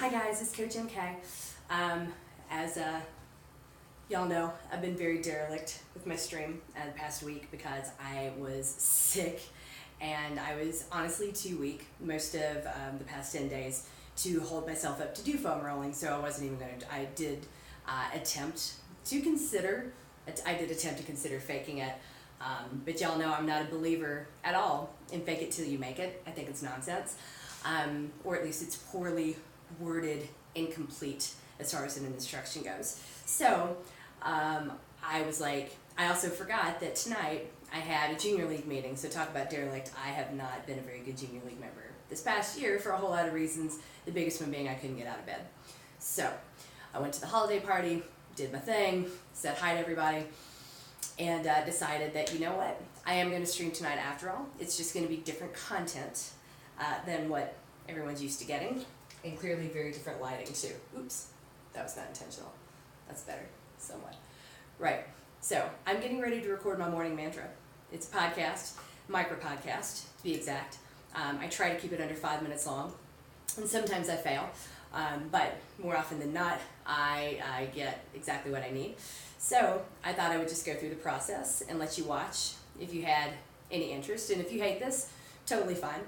Hi guys, it's Coach MK. As y'all know, I've been very derelict with my stream the past week because I was sick and I was honestly too weak most of the past 10 days to hold myself up to do foam rolling, so I wasn't even going to. I did attempt to consider faking it, but y'all know I'm not a believer at all in fake it till you make it. I think it's nonsense, or at least it's poorly worded, incomplete as far as an instruction goes. So I was like, I also forgot that tonight I had a junior league meeting. So talk about derelict. I have not been a very good junior league member this past year for a whole lot of reasons. The biggest one being I couldn't get out of bed. So I went to the holiday party, did my thing, said hi to everybody, and decided that, you know what, I am going to stream tonight after all. It's just going to be different content than what everyone's used to getting, and clearly very different lighting too. Oops, that was not intentional. That's better, somewhat. Right, so I'm getting ready to record my morning mantra. It's a podcast, micro podcast to be exact. I try to keep it under 5 minutes long, and sometimes I fail, but more often than not, I get exactly what I need. So I thought I would just go through the process and let you watch if you had any interest, and if you hate this, totally fine.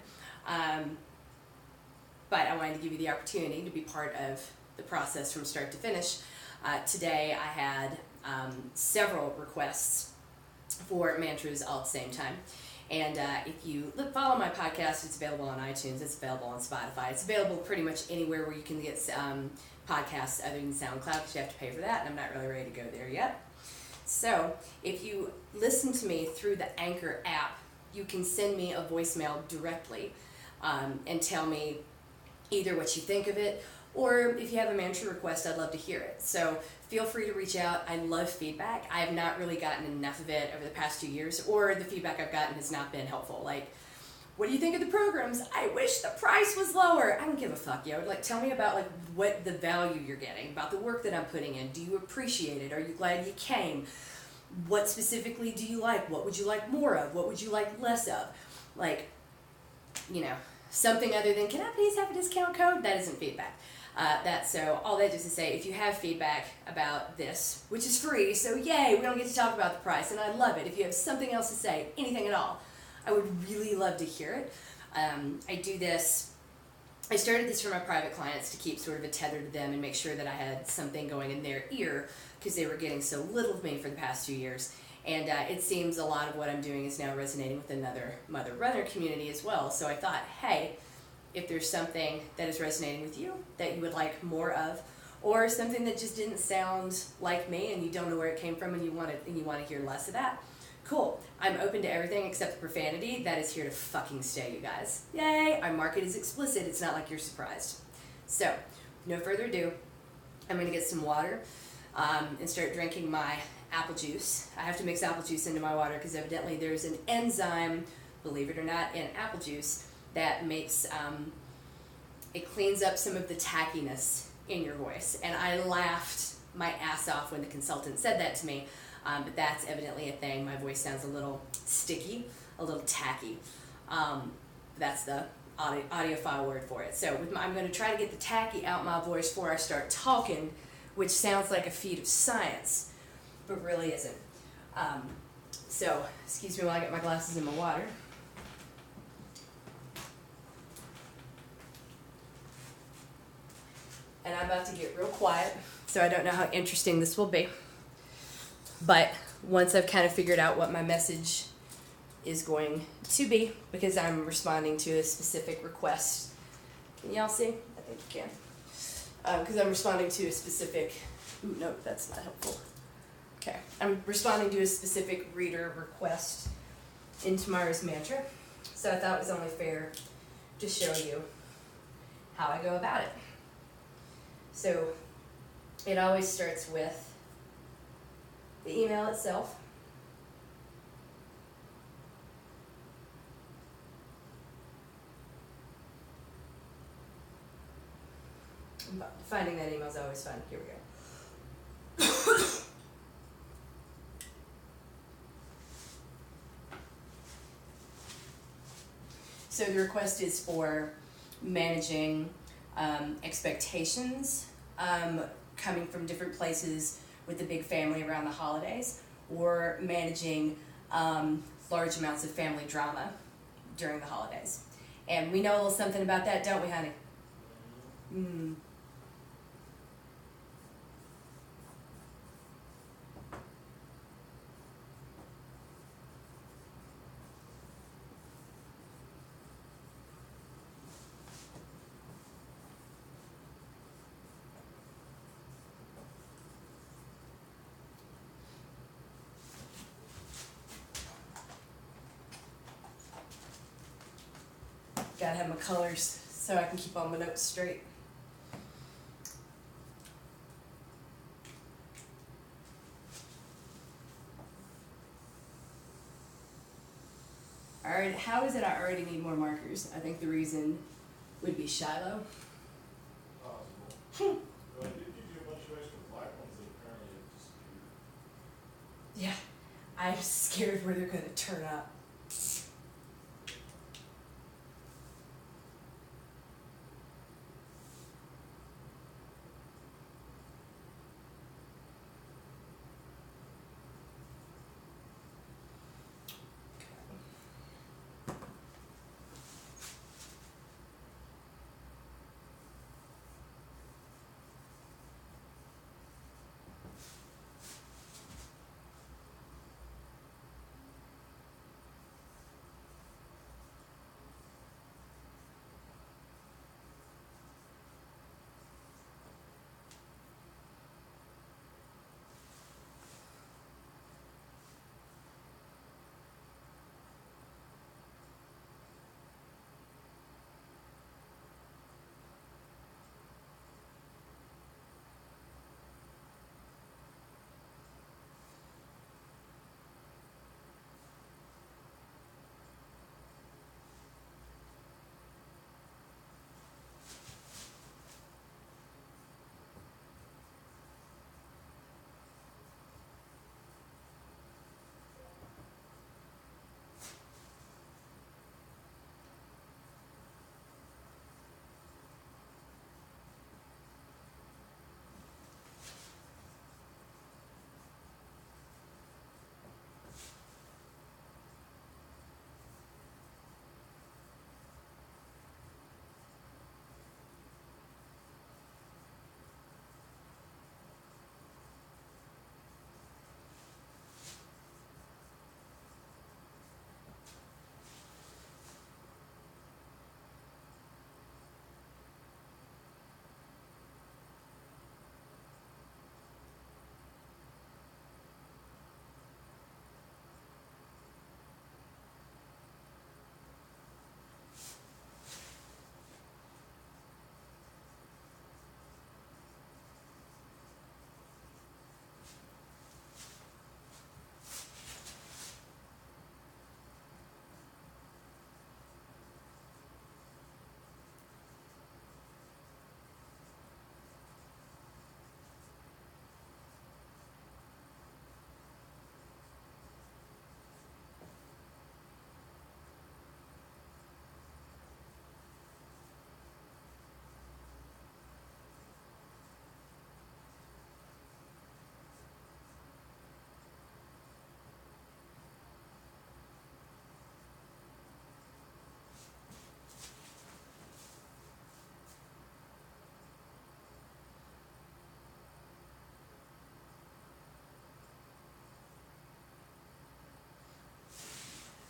But I wanted to give you the opportunity to be part of the process from start to finish. Today I had several requests for mantras all at the same time. And if you follow my podcast, it's available on iTunes, it's available on Spotify, it's available pretty much anywhere where you can get podcasts other than SoundCloud, because you have to pay for that, and I'm not really ready to go there yet. So if you listen to me through the Anchor app, you can send me a voicemail directly and tell me either what you think of it, or if you have a mantra request, I'd love to hear it. So feel free to reach out. I love feedback. I have not really gotten enough of it over the past 2 years, or the feedback I've gotten has not been helpful. Like, what do you think of the programs? I wish the price was lower. I don't give a fuck, yo. Like, tell me about like what the value you're getting, about the work that I'm putting in. Do you appreciate it? Are you glad you came? What specifically do you like? What would you like more of? What would you like less of? Like, you know, something other than, can I please have a discount code? That isn't feedback. So all that just to say, if you have feedback about this, which is free, so yay, we don't get to talk about the price, and I love it. If you have something else to say, anything at all, I would really love to hear it. I started this for my private clients to keep sort of a tether to them and make sure that I had something going in their ear, because they were getting so little of me for the past 2 years. And it seems a lot of what I'm doing is now resonating with another mother runner community as well. So I thought, hey, if there's something that is resonating with you that you would like more of, or something that just didn't sound like me and you don't know where it came from and you want to hear less of that, cool. I'm open to everything except the profanity. That is here to fucking stay, you guys. Yay! Our market is explicit. It's not like you're surprised. So, no further ado, I'm going to get some water and start drinking my apple juice. I have to mix apple juice into my water because evidently there's an enzyme, believe it or not, in apple juice that makes, it cleans up some of the tackiness in your voice. And I laughed my ass off when the consultant said that to me, but that's evidently a thing. My voice sounds a little sticky, a little tacky. That's the audiophile word for it. So I'm going to try to get the tacky out my voice before I start talking, which sounds like a feat of science, but really isn't. So excuse me while I get my glasses and my water. And I'm about to get real quiet, so I don't know how interesting this will be. But once I've kind of figured out what my message is going to be, because I'm responding to a specific request. Can y'all see? I think you can. Because I'm responding to a specific... Ooh, no, that's not helpful. Okay. I'm responding to a specific reader request in tomorrow's mantra. So I thought it was only fair to show you how I go about it. So it always starts with the email itself. Finding that email is always fun. Here we go. So the request is for managing expectations coming from different places with the big family around the holidays, or managing large amounts of family drama during the holidays. And we know a little something about that, don't we, honey? Mm. Gotta have my colors so I can keep all my notes straight. Alright, how is it I already need more markers? I think the reason would be Shiloh. Possible. But I did give you a bunch of extra black ones that apparently have disappeared. Yeah, I'm scared where they're gonna turn up.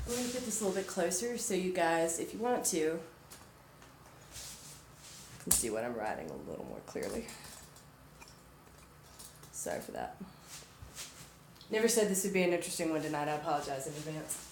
I'm going to put this a little bit closer so you guys, if you want to, can see what I'm writing a little more clearly. Sorry for that. Never said this would be an interesting one tonight. I apologize in advance.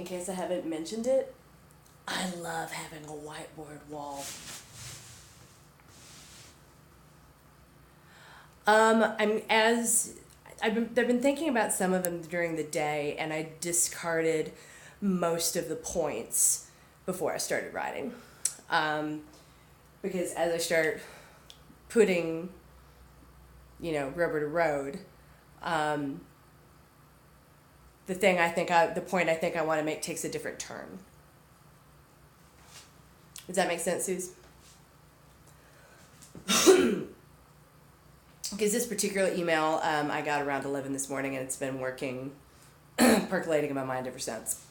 in case I haven't mentioned it, I love having a whiteboard wall. I've been thinking about some of them during the day, and I discarded most of the points before I started writing, because as I start putting, rubber to road, the point I think I want to make takes a different turn. Does that make sense, Suze? Because this particular email I got around 11 this morning, and it's been working, percolating in my mind ever since.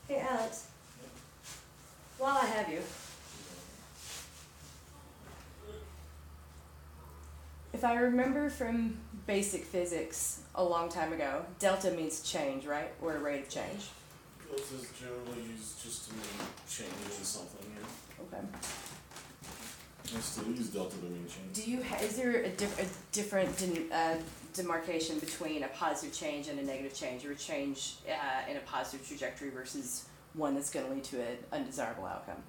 Hey, Alex, while I have you, if I remember from basic physics a long time ago, delta means change, right? Or a rate of change. Delta is generally used just to mean change in something, yeah. Okay. I still use delta to mean change. Is there a different demarcation between a positive change and a negative change, or a change in a positive trajectory versus one that's going to lead to an undesirable outcome?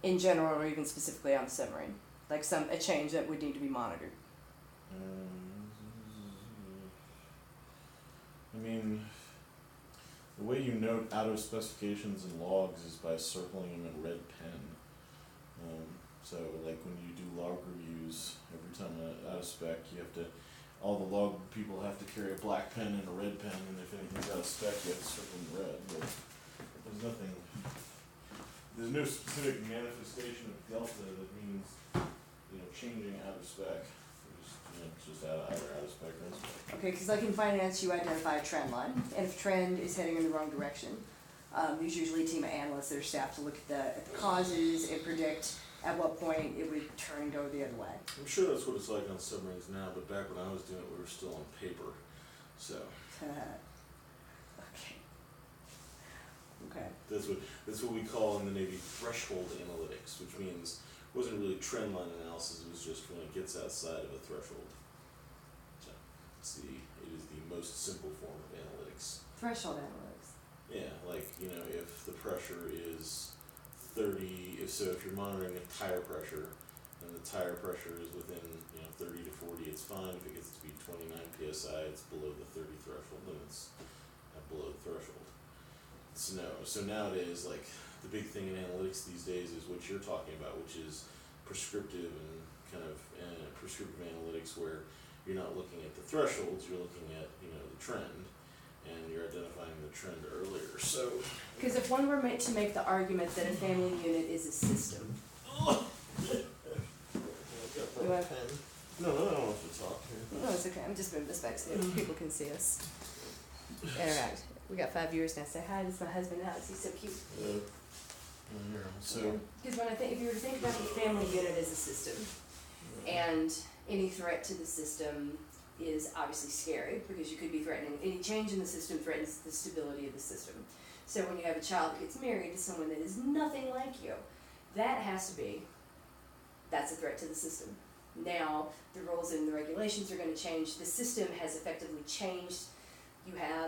In general, or even specifically on the submarine, like a change that would need to be monitored. I mean, the way you note out of specifications and logs is by circling them in red pen. So like when you do log reviews, every time out of spec, all the log people have to carry a black pen and a red pen, and if anything's out of spec, you have to circle in red. But there's no specific manifestation of delta that means, changing out of spec. It's just either out of spec or in spec. Okay, because like in finance, you identify a trend line, and if trend is heading in the wrong direction, there's usually a team of analysts that are staffed to look at the causes and predict at what point it would turn and go the other way. I'm sure that's what it's like on submarines now, but back when I was doing it, we were still on paper, so. Okay. That's what we call in the Navy threshold analytics, which means it wasn't really trend line analysis, it was just when it gets outside of a threshold. So it is the most simple form of analytics. Threshold analytics. Yeah, like, if the pressure is 30, if you're monitoring a tire pressure, and the tire pressure is within 30 to 40, it's fine. If it gets to be 29 psi, it's below the 30 threshold, then it's below the threshold. So nowadays, like, the big thing in analytics these days is what you're talking about, which is prescriptive and kind of prescriptive analytics, where you're not looking at the thresholds, you're looking at the trend, and you're identifying the trend earlier. So because if one were meant to make the argument that a family unit is a system. No, I don't want to talk. No, it's okay. I'm just moving this back so people can see us. Interact. We got 5 viewers now. Say hi. This is my husband, Alex. He's so cute. So. Because if you were to think about the family unit as a system, and any threat to the system is obviously scary, because you could be threatening, any change in the system threatens the stability of the system. So when you have a child that gets married to someone that is nothing like you, that's a threat to the system. Now, the rules and the regulations are going to change. The system has effectively changed.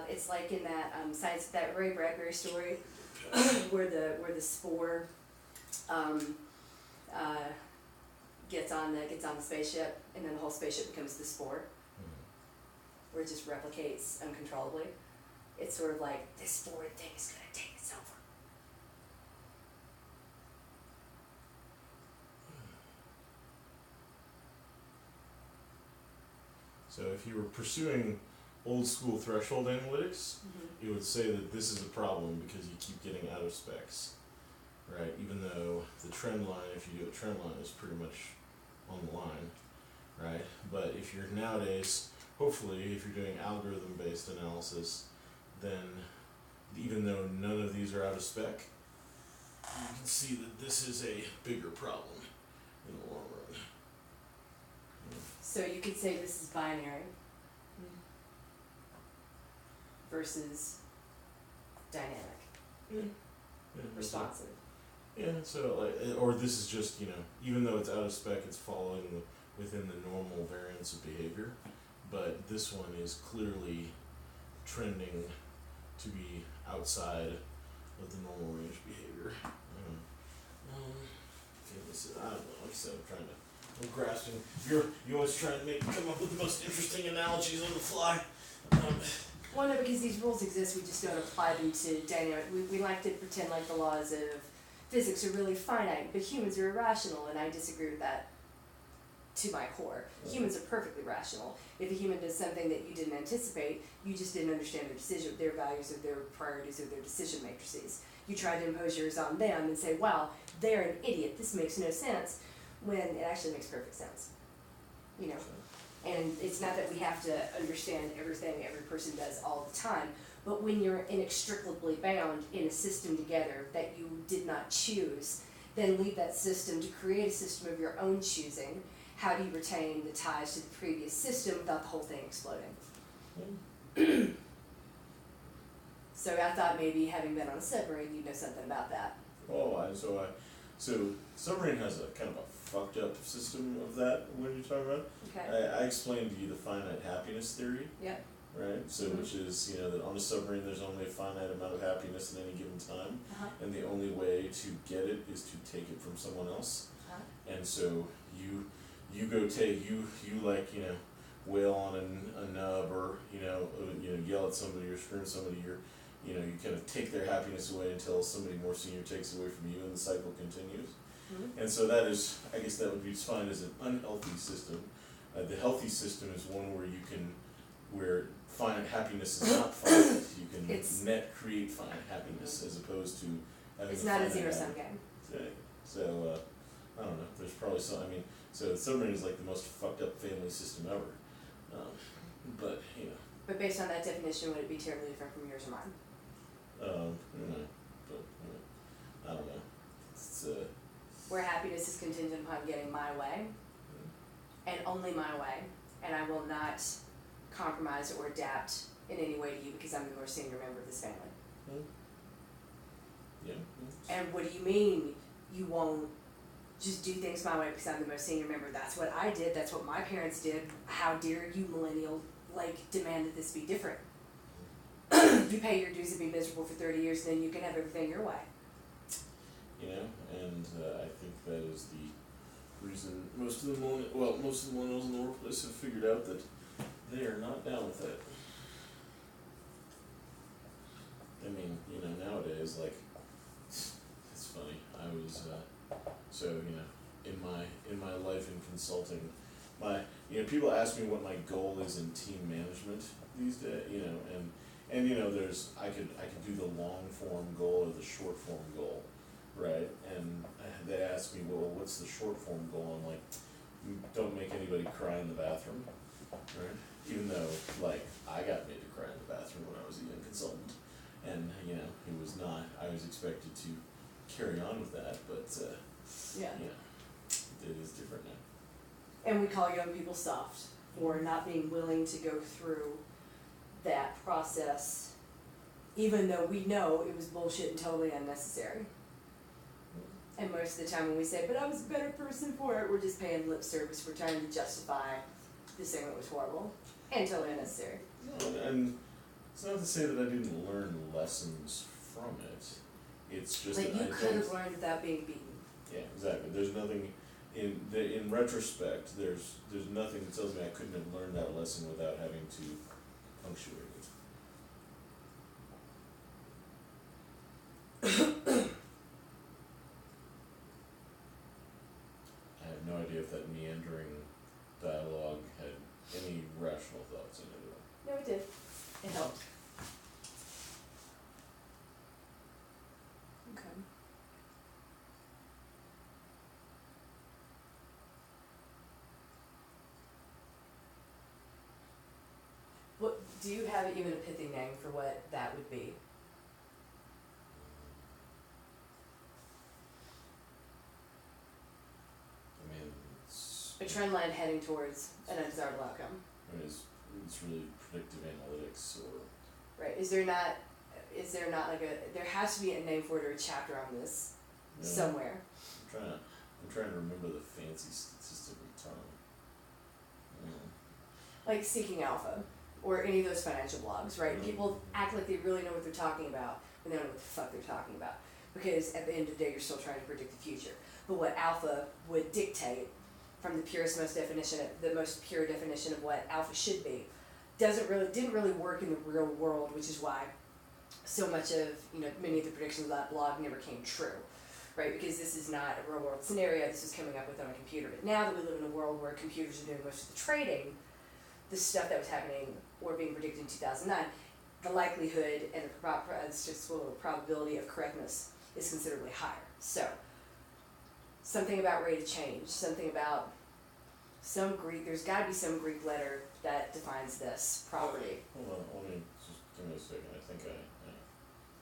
It's like in that that Ray Bradbury story, where the spore gets on the spaceship, and then the whole spaceship becomes the spore, where it just replicates uncontrollably. It's sort of like, this spore thing is gonna take us over. So if you were pursuing old school threshold analytics, Mm-hmm. it would say that this is a problem because you keep getting out of specs, right? Even though the trend line, if you do a trend line, is pretty much on the line, right? But if you're nowadays, hopefully, if you're doing algorithm-based analysis, then even though none of these are out of spec, you can see that this is a bigger problem in the long run. So you could say this is binary versus dynamic, Yeah, responsive. Yeah, so like, or this is just, even though it's out of spec, it's following within the normal variance of behavior, but this one is clearly trending to be outside of the normal range behavior. Okay, I don't know, like I said, I'm grasping. You always try and come up with the most interesting analogies on the fly. Well, no, because these rules exist, we just don't apply them to dynamic. We like to pretend like the laws of physics are really finite, but humans are irrational, and I disagree with that to my core. Humans are perfectly rational. If a human does something that you didn't anticipate, you just didn't understand their values, or their priorities, or their decision matrices. You try to impose yours on them and say, wow, they're an idiot, this makes no sense, when it actually makes perfect sense. And it's not that we have to understand everything every person does all the time, but when you're inextricably bound in a system together that you did not choose, then leave that system to create a system of your own choosing. How do you retain the ties to the previous system without the whole thing exploding? So I thought maybe, having been on a submarine, you'd know something about that. So submarine has a kind of a fucked up system of that. What are you talking about? Okay. I explained to you the finite happiness theory. Yep. Right. So which is that on a submarine there's only a finite amount of happiness at any given time, and the only way to get it is to take it from someone else. And so you go take you wail on a nub, or yell at somebody or scream at somebody. You kind of take their happiness away until somebody more senior takes it away from you, and the cycle continues. And so that is, I guess that would be defined as an unhealthy system. The healthy system is one where finite happiness is not finite. You can net create finite happiness as opposed to having it's not a zero-sum game. So I don't know. There's probably some. So submarine is like the most fucked up family system ever. But But based on that definition, would it be terribly different from yours or mine? But I don't know. It's Where happiness is contingent upon getting my way, and only my way, and I will not compromise or adapt in any way to you because I'm the more senior member of this family. Yeah. And what do you mean you won't just do things my way because I'm the most senior member? That's what I did. That's what my parents did. How dare you, millennial, demand that this be different? You pay your dues and be miserable for 30 years, and then you can have everything your way. And I think that is the reason most of the millennials in the workplace have figured out that they are not down with that. Nowadays, it's funny. I was in my life in consulting, people ask me what my goal is in team management these days. There's I could do the long form goal or the short form goal, right? And they ask me, well, what's the short form goal? I'm like, don't make anybody cry in the bathroom, right? Even though I got made to cry in the bathroom when I was a young consultant, and it was not. I was expected to carry on with that, but it is different now. And we call young people soft for not being willing to go through that process, even though we know it was bullshit and totally unnecessary. And most of the time when we say, but I was a better person for it, we're just paying lip service. We're trying to justify this thing that was horrible and totally unnecessary. And it's not to say that I didn't learn lessons from it. It's just Like that you could have learned without being beaten. Yeah, exactly. There's nothing in retrospect, there's nothing that tells me I couldn't have learned that lesson without having to punctuate it. I have no idea if that meandering dialogue had any rational thoughts in it at all. No, it did. It helped. Okay. What do you have even a pithy name for what that would be? I mean, it's A trend line heading towards an undesirable outcome. I mean, it's really predictive analytics or Right. Is there not like there has to be a name for it or a chapter on this you know, somewhere. I'm trying to remember the fancy statistical term. Like Seeking Alpha or any of those financial blogs, right? Mhm. People act like they really know what they're talking about when they don't know what the fuck they're talking about. Because at the end of the day you're still trying to predict the future. But what alpha would dictate from the most pure definition of what alpha should be, didn't really work in the real world, which is why so much of, many of the predictions of that blog never came true. Right? Because this is not a real world scenario, this is coming up with on a computer. But now that we live in a world where computers are doing most of the trading, the stuff that was happening or being predicted in 2009, the likelihood and the statistical probability of correctness is considerably higher. So, something about rate of change, something about there's got to be some Greek letter that defines this property. Hold on, let me just give me a second. I think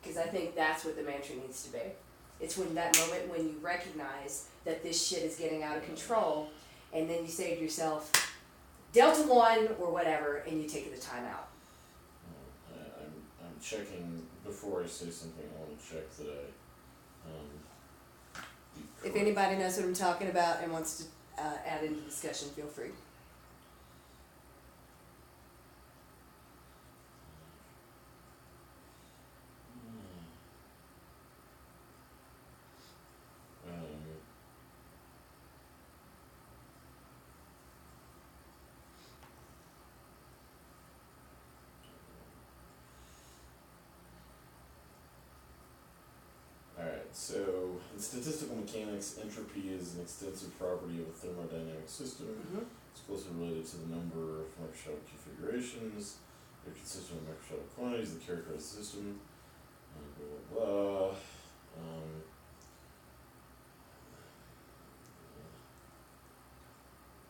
Because I think that's what the mantra needs to be. It's when that moment when you recognize that this shit is getting out of control, and then you say to yourself, Delta 1 or whatever, and you take the time out. I'm checking before I say something. I want to check that If anybody knows what I'm talking about and wants to add into the discussion, feel free. Alright, so in statistical mechanics, entropy is an extensive property of a thermodynamic system. Mm-hmm. It's closely related to the number of microscopic configurations. They're consistent with microscopic quantities that characterize the system. Blah, blah, blah.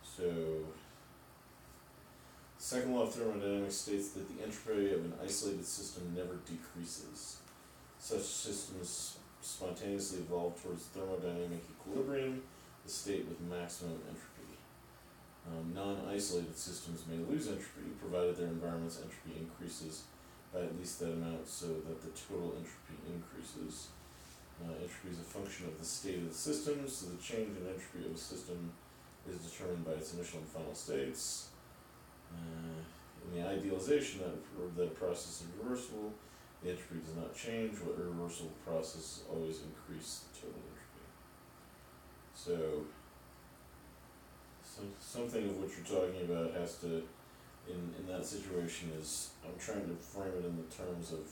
So, second law of thermodynamics states that the entropy of an isolated system never decreases. Such systems spontaneously evolve towards thermodynamic equilibrium, the state with maximum entropy. Non-isolated systems may lose entropy, provided their environment's entropy increases by at least that amount so that the total entropy increases. Entropy is a function of the state of the system, so the change in entropy of a system is determined by its initial and final states. In the idealization that a process is reversible, the entropy does not change. What irreversible processes always increase the total entropy. So, something of what you're talking about has to, in that situation, is I'm trying to frame it in the terms of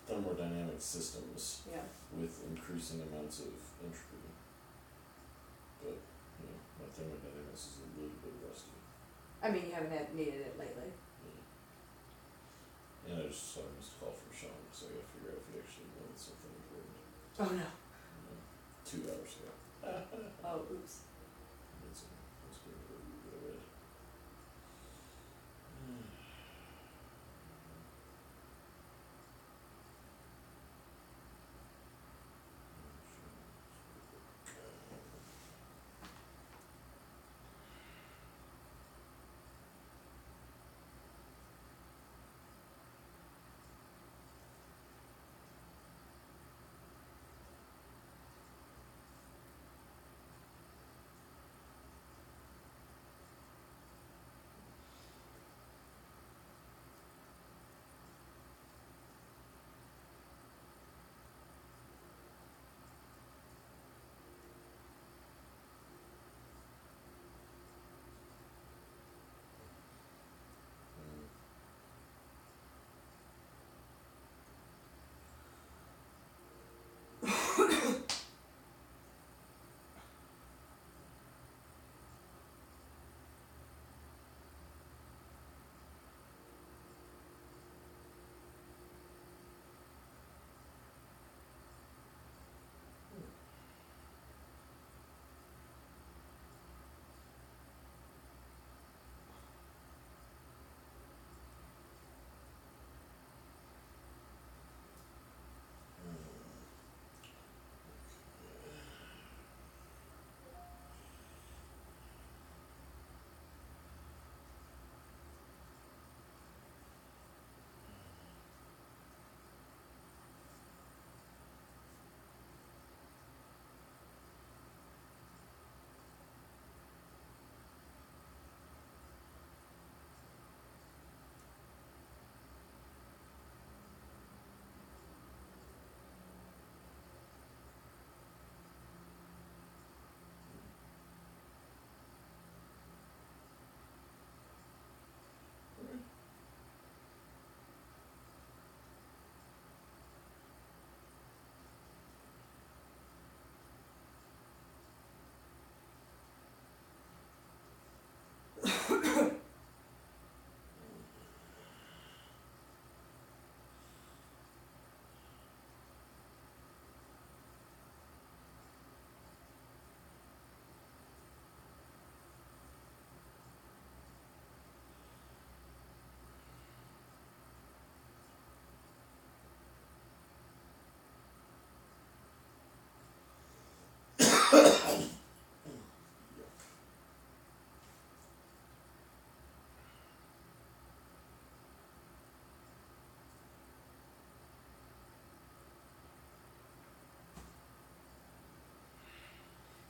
thermodynamic systems Yeah. with increasing amounts of entropy. But, my thermodynamics is a little bit rusty. I mean, you haven't needed it lately. And I just saw a missed call from Sean, so I gotta figure out if he actually wanted something important. Oh no. 2 hours ago. Oh, oops. Let's go to the red.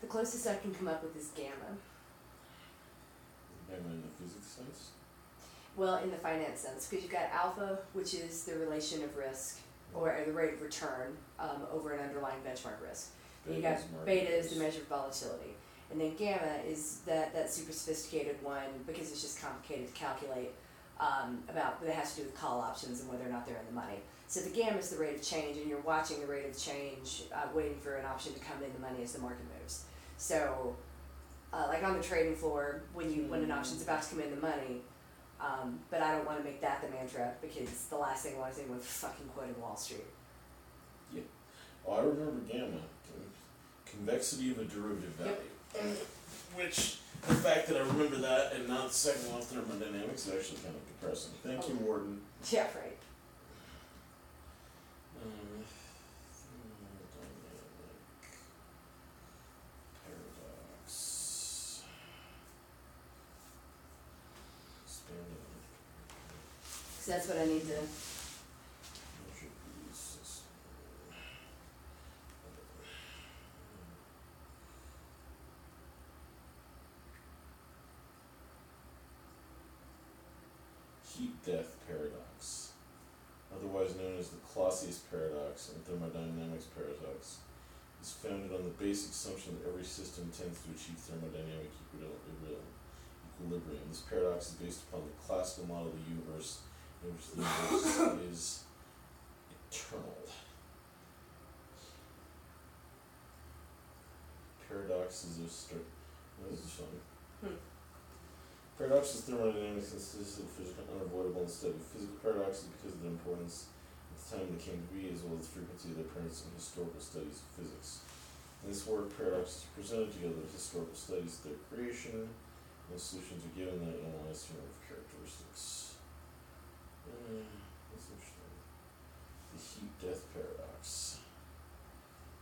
The closest I can come up with is gamma. Gamma in the physics sense? Well, in the finance sense, because you've got alpha, which is the relation of risk, or the rate of return over an underlying benchmark risk. Then you got beta is the measure of volatility. And then gamma is that super sophisticated one, because it's just complicated to calculate, that has to do with call options and whether or not they're in the money. So the gamma is the rate of change, and you're watching the rate of change, waiting for an option to come in the money as the market moves. So, like on the trading floor, when an option's about to come in the money, but I don't want to make that the mantra, because the last thing I want is anyone fucking quoting Wall Street. Yeah. Oh, I remember gamma. Convexity of a derivative value. Yep. Which, the fact that I remember that and not the second one, thermodynamics, is actually kind of depressing. Thank you, Warden. Yeah, right. Thermodynamic paradox. Expanded. So that's what I need to. Heat-death paradox, otherwise known as the Clausius paradox and thermodynamics paradox, is founded on the basic assumption that every system tends to achieve thermodynamic equilibrium. This paradox is based upon the classical model of the universe, in which the universe is eternal. Paradoxes of this is fun. Paradox is thermodynamics and statistical physics are unavoidable instead of physical paradoxes because of their importance at the time they came to be, as well as the frequency of their appearance in historical studies of physics. In this work, paradoxes are presented together with historical studies of their creation, and the solutions are given that analyze their characteristics. That's interesting. The heat-death paradox.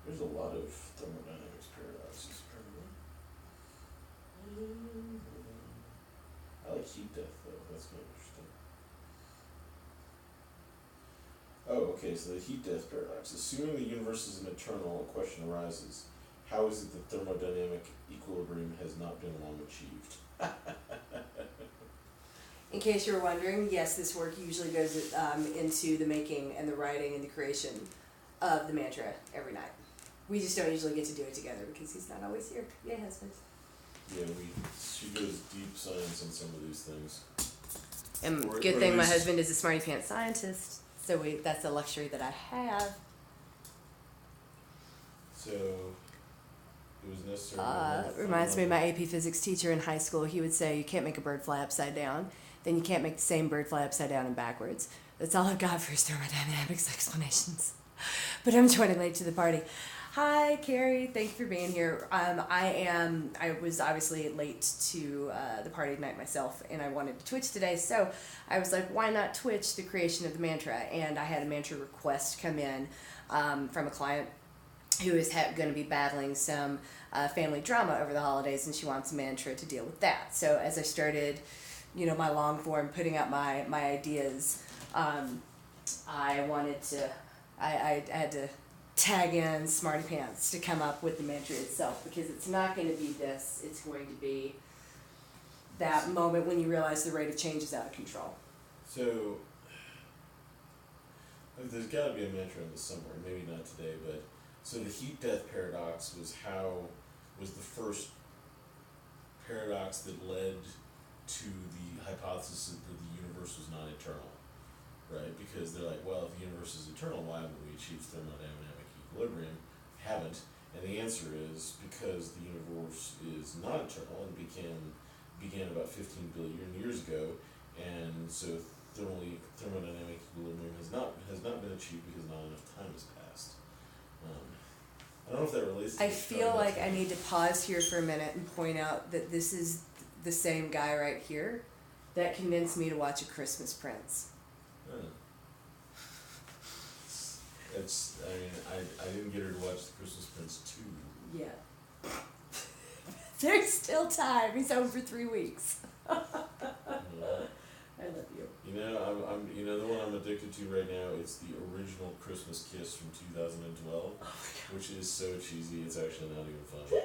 There's a lot of thermodynamics paradoxes, apparently. I like heat death though, that's kind of interesting. Oh, okay, so the heat death paradox. Assuming the universe is an eternal, a question arises. How is it that thermodynamic equilibrium has not been long achieved? In case you were wondering, yes, this work usually goes into the making and the writing and the creation of the mantra every night. We just don't usually get to do it together because he's not always here. Yay, husband. Yeah, she goes deep science on some of these things. And good thing my husband is a smarty pants scientist, so that's a luxury that I have. So, it was necessary. Reminds me of my AP physics teacher in high school. He would say, you can't make a bird fly upside down, then you can't make the same bird fly upside down and backwards. That's all I've got for his thermodynamics explanations. But I'm joining late to the party. Hi, Carrie. Thank you for being here. I was obviously late to the party tonight myself, and I wanted to Twitch today, so I was like, why not Twitch the creation of the mantra? And I had a mantra request come in from a client who is going to be battling some family drama over the holidays, and she wants a mantra to deal with that. So as I started, my long form, putting out my ideas, I had to tag in Smarty Pants to come up with the mantra itself, because it's not going to be this, it's going to be that moment when you realize the rate of change is out of control. So, there's got to be a mantra in this somewhere, maybe not today, but, so the heat-death paradox was the first paradox that led to the hypothesis that the universe was not eternal, right? Because they're like, well, if the universe is eternal, why haven't we achieved thermodynamic equilibrium? Haven't. And the answer is because the universe is not eternal and began about 15 billion years ago, and so thermodynamic equilibrium has not been achieved because not enough time has passed. I don't know if that relates to I feel like I need to pause here for a minute and point out that this is the same guy right here that convinced me to watch A Christmas Prince. I didn't get her to watch The Christmas Prince 2. Yeah. There's still time. He's home for 3 weeks. I love you. I'm the one I'm addicted to right now. It's the original Christmas Kiss from 2012, which is so cheesy. It's actually not even funny.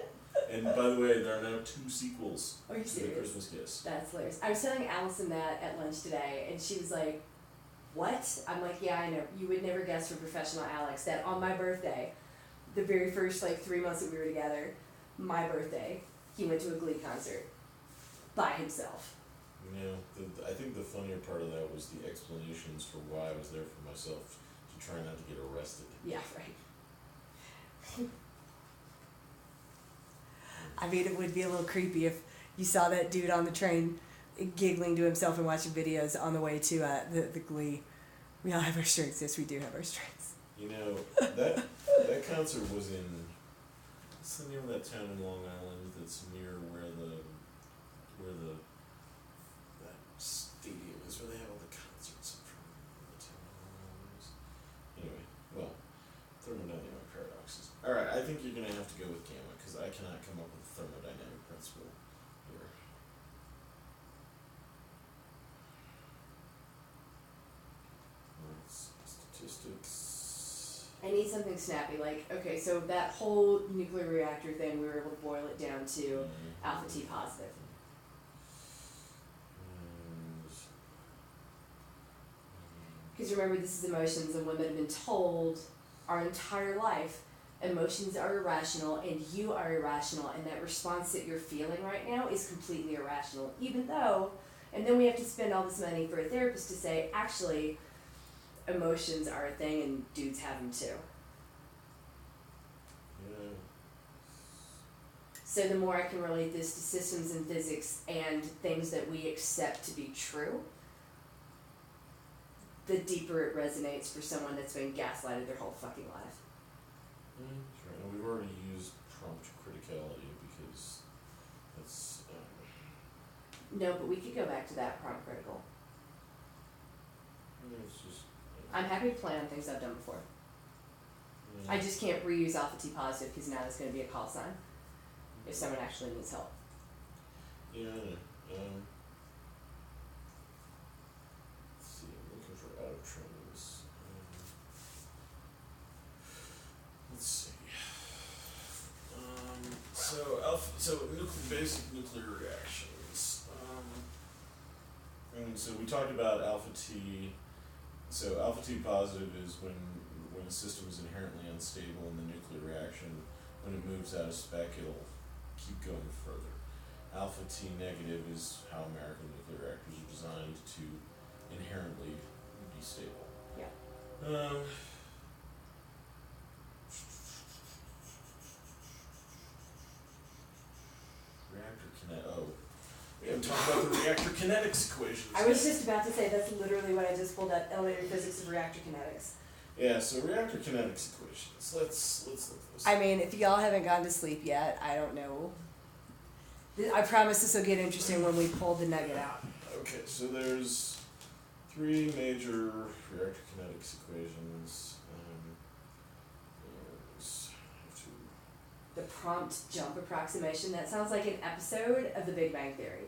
And by the way, there are now 2 sequels Are you to The serious? Christmas Kiss. That's hilarious. I was telling Allison that at lunch today, and she was like, "What?" I'm like, "Yeah, I know. You would never guess from professional Alex that on my birthday, the very first 3 months that we were together, my birthday, he went to a Glee concert by himself." You know, I think the funnier part of that was the explanations for why I was there for myself to try not to get arrested. Yeah, right. I mean, it would be a little creepy if you saw that dude on the train giggling to himself and watching videos on the way to the Glee. We all have our strengths. Yes, we do have our strengths. You know, that concert was in, what's the name of that town in Long Island that's near where that stadium is, where they have all the concerts from the town of Long Island is? Anyway, well, thermodynamic paradoxes. Alright, I think you're gonna have to go with gamma, because I cannot come up with a thermodynamic principle here. Statistics. I need something snappy. Okay, so that whole nuclear reactor thing, we were able to boil it down to alpha T positive. Because remember, this is emotions, and women have been told our entire life emotions are irrational and you are irrational, and that response that you're feeling right now is completely irrational, even though, and then we have to spend all this money for a therapist to say, actually, emotions are a thing and dudes have them too. Yeah. So the more I can relate this to systems and physics and things that we accept to be true, the deeper it resonates for someone that's been gaslighted their whole fucking life. Sure. And we've already used prompt criticality because that's. No, but we could go back to that prompt critical. It's just. I'm happy to play on things I've done before. Yeah. I just can't reuse alpha T positive because now it's going to be a call sign if someone actually needs help. Yeah, I know. Let's see, I'm looking for out of trends. Let's see. Basic nuclear reactions. So we talked about alpha T. So alpha T positive is when a system is inherently unstable in the nuclear reaction. When it moves out of spec, it'll keep going further. Alpha T negative is how American nuclear reactors are designed to inherently be stable. Yeah. Reactor kinet. Oh, we haven't talked about the reactor kinetics equations. I was just about to say that's literally what I just pulled up, elementary physics of reactor kinetics. Yeah, so reactor kinetics equations. Let's look at this. I mean, if y'all haven't gone to sleep yet, I don't know. I promise this will get interesting when we pull the nugget out. Okay, so there's 3 major reactor kinetics equations. The prompt jump approximation, that sounds like an episode of The Big Bang Theory.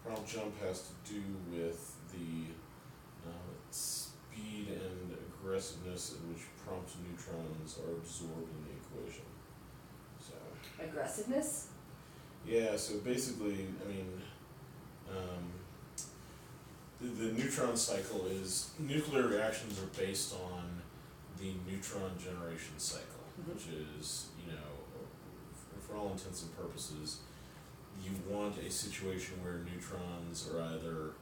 Prompt jump has to do with the speed and aggressiveness at which prompt neutrons are absorbed in the equation. So. Aggressiveness? Yeah, so basically, I mean, the neutron cycle is, nuclear reactions are based on the neutron generation cycle, which is, for all intents and purposes, you want a situation where neutrons are either,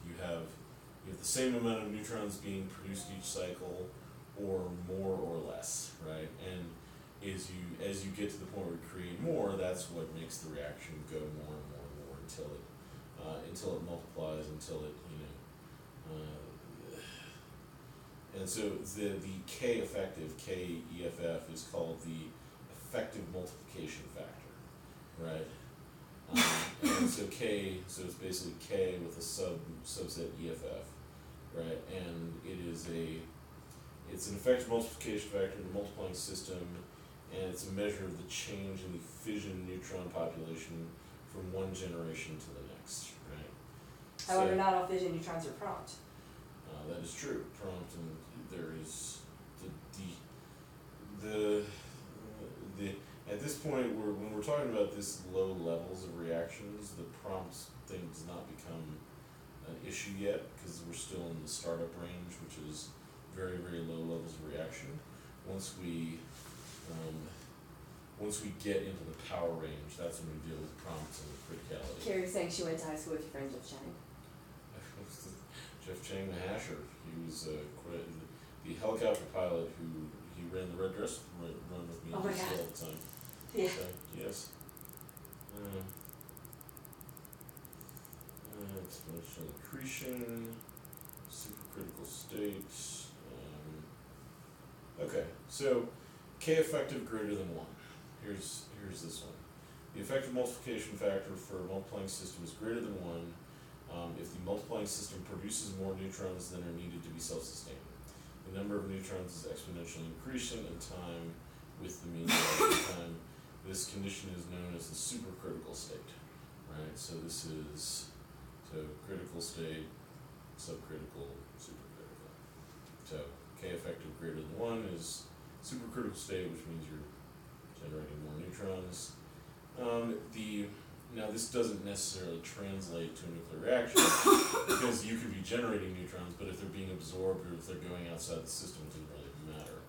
you have the same amount of neutrons being produced each cycle, or more or less, right? And as you get to the point where you create more, that's what makes the reaction go more and more and more until it multiplies, until it and so the K effective, K EFF, is called the effective multiplication factor, right? And so so it's basically K with a subset EFF, right? And it's an effective multiplication factor in the multiplying system, and it's a measure of the change in the fission neutron population from one generation to the next, right? However, not all fission neutrons are prompt. That is true. Prompt, and there is At this point, when we're talking about this low levels of reactions, the prompt thing does not become an issue yet, because we're still in the startup range, which is very, very low levels of reaction. Once we get into the power range, that's when we deal with prompts and criticality. Carrie's saying she went to high school with your friend Jeff Chang. Jeff Chang, the Hasher, he was the helicopter pilot who he ran the red dress run with me Oh my all God. the time. Yeah. So, yes. Exponential accretion, supercritical states. Okay, so K effective greater than 1. Here's this one. The effective multiplication factor for a multiplying system is greater than 1 if the multiplying system produces more neutrons than are needed to be self-sustaining. The number of neutrons is exponentially increasing in time with the mean value of time. This condition is known as the supercritical state, right? So this is critical state, subcritical, supercritical. So K effective greater than 1 is supercritical state, which means you're generating more neutrons. Now this doesn't necessarily translate to a nuclear reaction because you could be generating neutrons, but if they're being absorbed or if they're going outside the system, it doesn't really matter.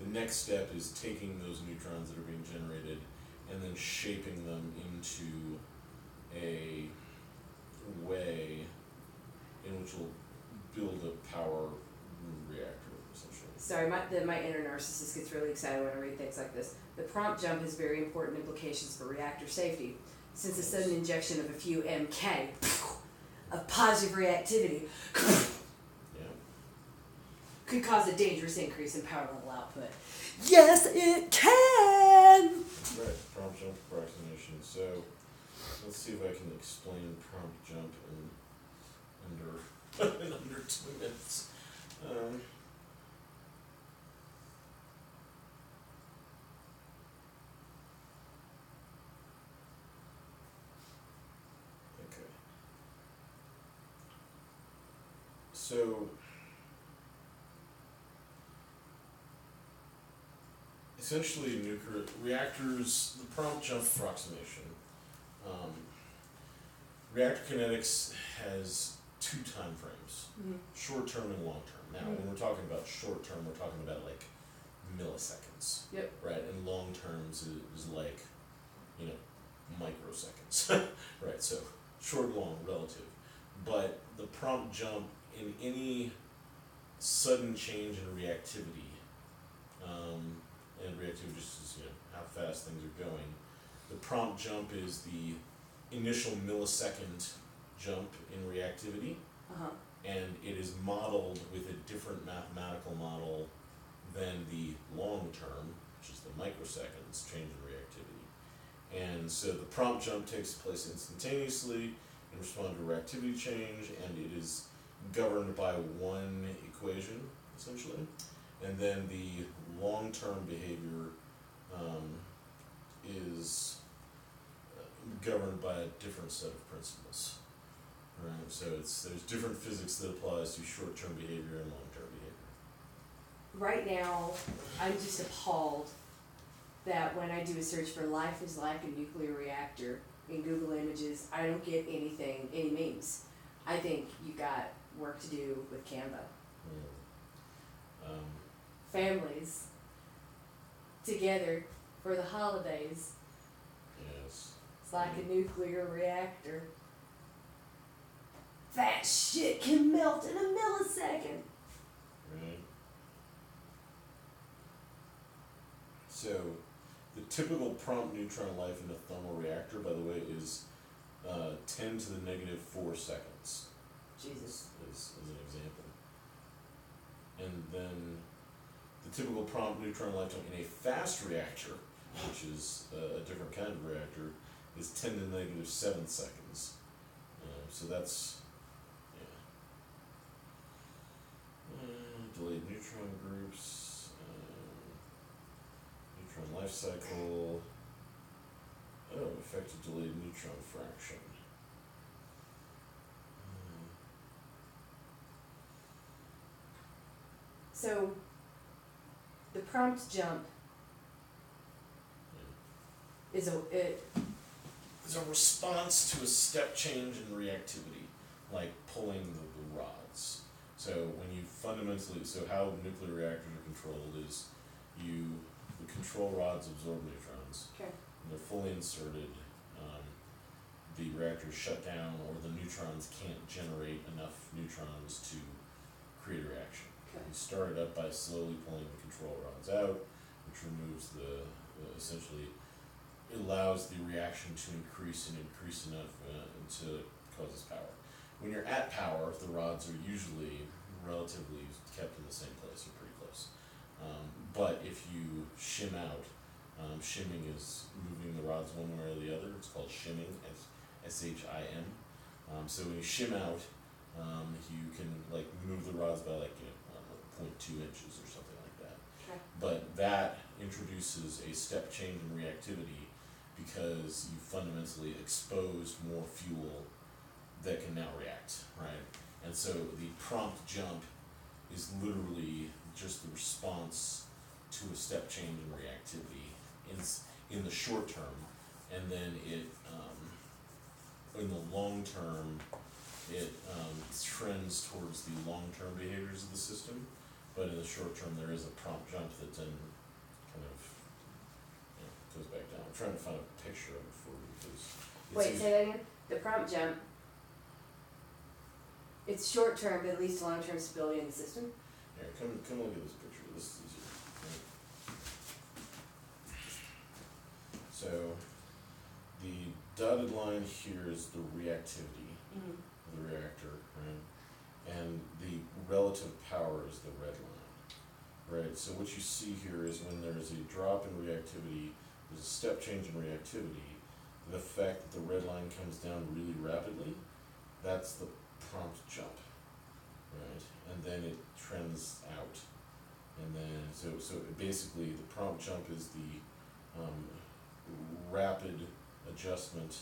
The next step is taking those neutrons that are being generated and then shaping them into a way in which will build a power reactor, essentially. Sorry, my inner narcissist gets really excited when I read things like this. The prompt jump has very important implications for reactor safety, since a sudden injection of a few MK of positive reactivity could cause a dangerous increase in power level output. Yes, it can! Right, prompt jump approximation. So, let's see if I can explain prompt jump in under 2 minutes. Okay. So, essentially, nuclear reactors, the prompt jump approximation. Reactor kinetics has 2 time frames, short term and long term. Now, when we're talking about short term, we're talking about like milliseconds. Yep. Right, and long terms is like, microseconds. Right, so short, long, relative. But the prompt jump in any sudden change in reactivity, and reactivity just is how fast things are going. The prompt jump is the initial millisecond jump in reactivity, and it is modeled with a different mathematical model than the long term, which is the microseconds change in reactivity. And so the prompt jump takes place instantaneously in response to reactivity change, and it is governed by one equation, essentially. And then the long-term behavior is governed by a different set of principles. Right? So there's different physics that applies to short-term behavior and long-term behavior. Right now, I'm just appalled that when I do a search for life is like a nuclear reactor in Google Images, I don't get any memes. I think you got work to do with Canva. Families together for the holidays. Yes. It's like a nuclear reactor. That shit can melt in a millisecond. Right. So, the typical prompt neutron life in a thermal reactor, by the way, is 10 to the negative 4 seconds. Jesus. As an example. And then the typical prompt neutron lifetime in a fast reactor, which is a different kind of reactor, is 10 to the negative 7 seconds. So that's, delayed neutron groups, neutron life cycle, effective delayed neutron fraction. So, the prompt jump is It's a response to a step change in reactivity, like pulling the rods. So when you fundamentally, so how nuclear reactors are controlled is the control rods absorb neutrons, okay. and they're fully inserted, the reactor is shut down, or the neutrons can't generate enough neutrons to create a reaction. Okay. You start it up by slowly pulling the control rods out, which removes essentially, it allows the reaction to increase and increase enough until it causes power. When you're at power, the rods are usually relatively kept in the same place or pretty close. But if you shim out, shimming is moving the rods one way or the other. It's called shimming, S-H-I-M. So when you shim out, you can like move the rods by like, I don't know, 0.2 inches or something like that. Okay. But that introduces a step change in reactivity because you fundamentally exposed more fuel that can now react, right? And so the prompt jump is literally just the response to a step change in reactivity in the short term, and then it in the long term it trends towards the long term behaviors of the system, but in the short term there is a prompt jump that then kind of goes back down. I'm trying to find a picture of it for you because Wait, say that again? The prompt jump, it's short term, but it leads to long term stability in the system? Here, come look at this picture. This is easier. Right? So the dotted line here is the reactivity Mm-hmm. of the reactor, right? And the relative power is the red line, right? So what you see here is when there's a drop in reactivity, there's a step change in reactivity, the fact that the red line comes down really rapidly, that's the prompt jump, right? And then it trends out. And then, so basically the prompt jump is the rapid adjustment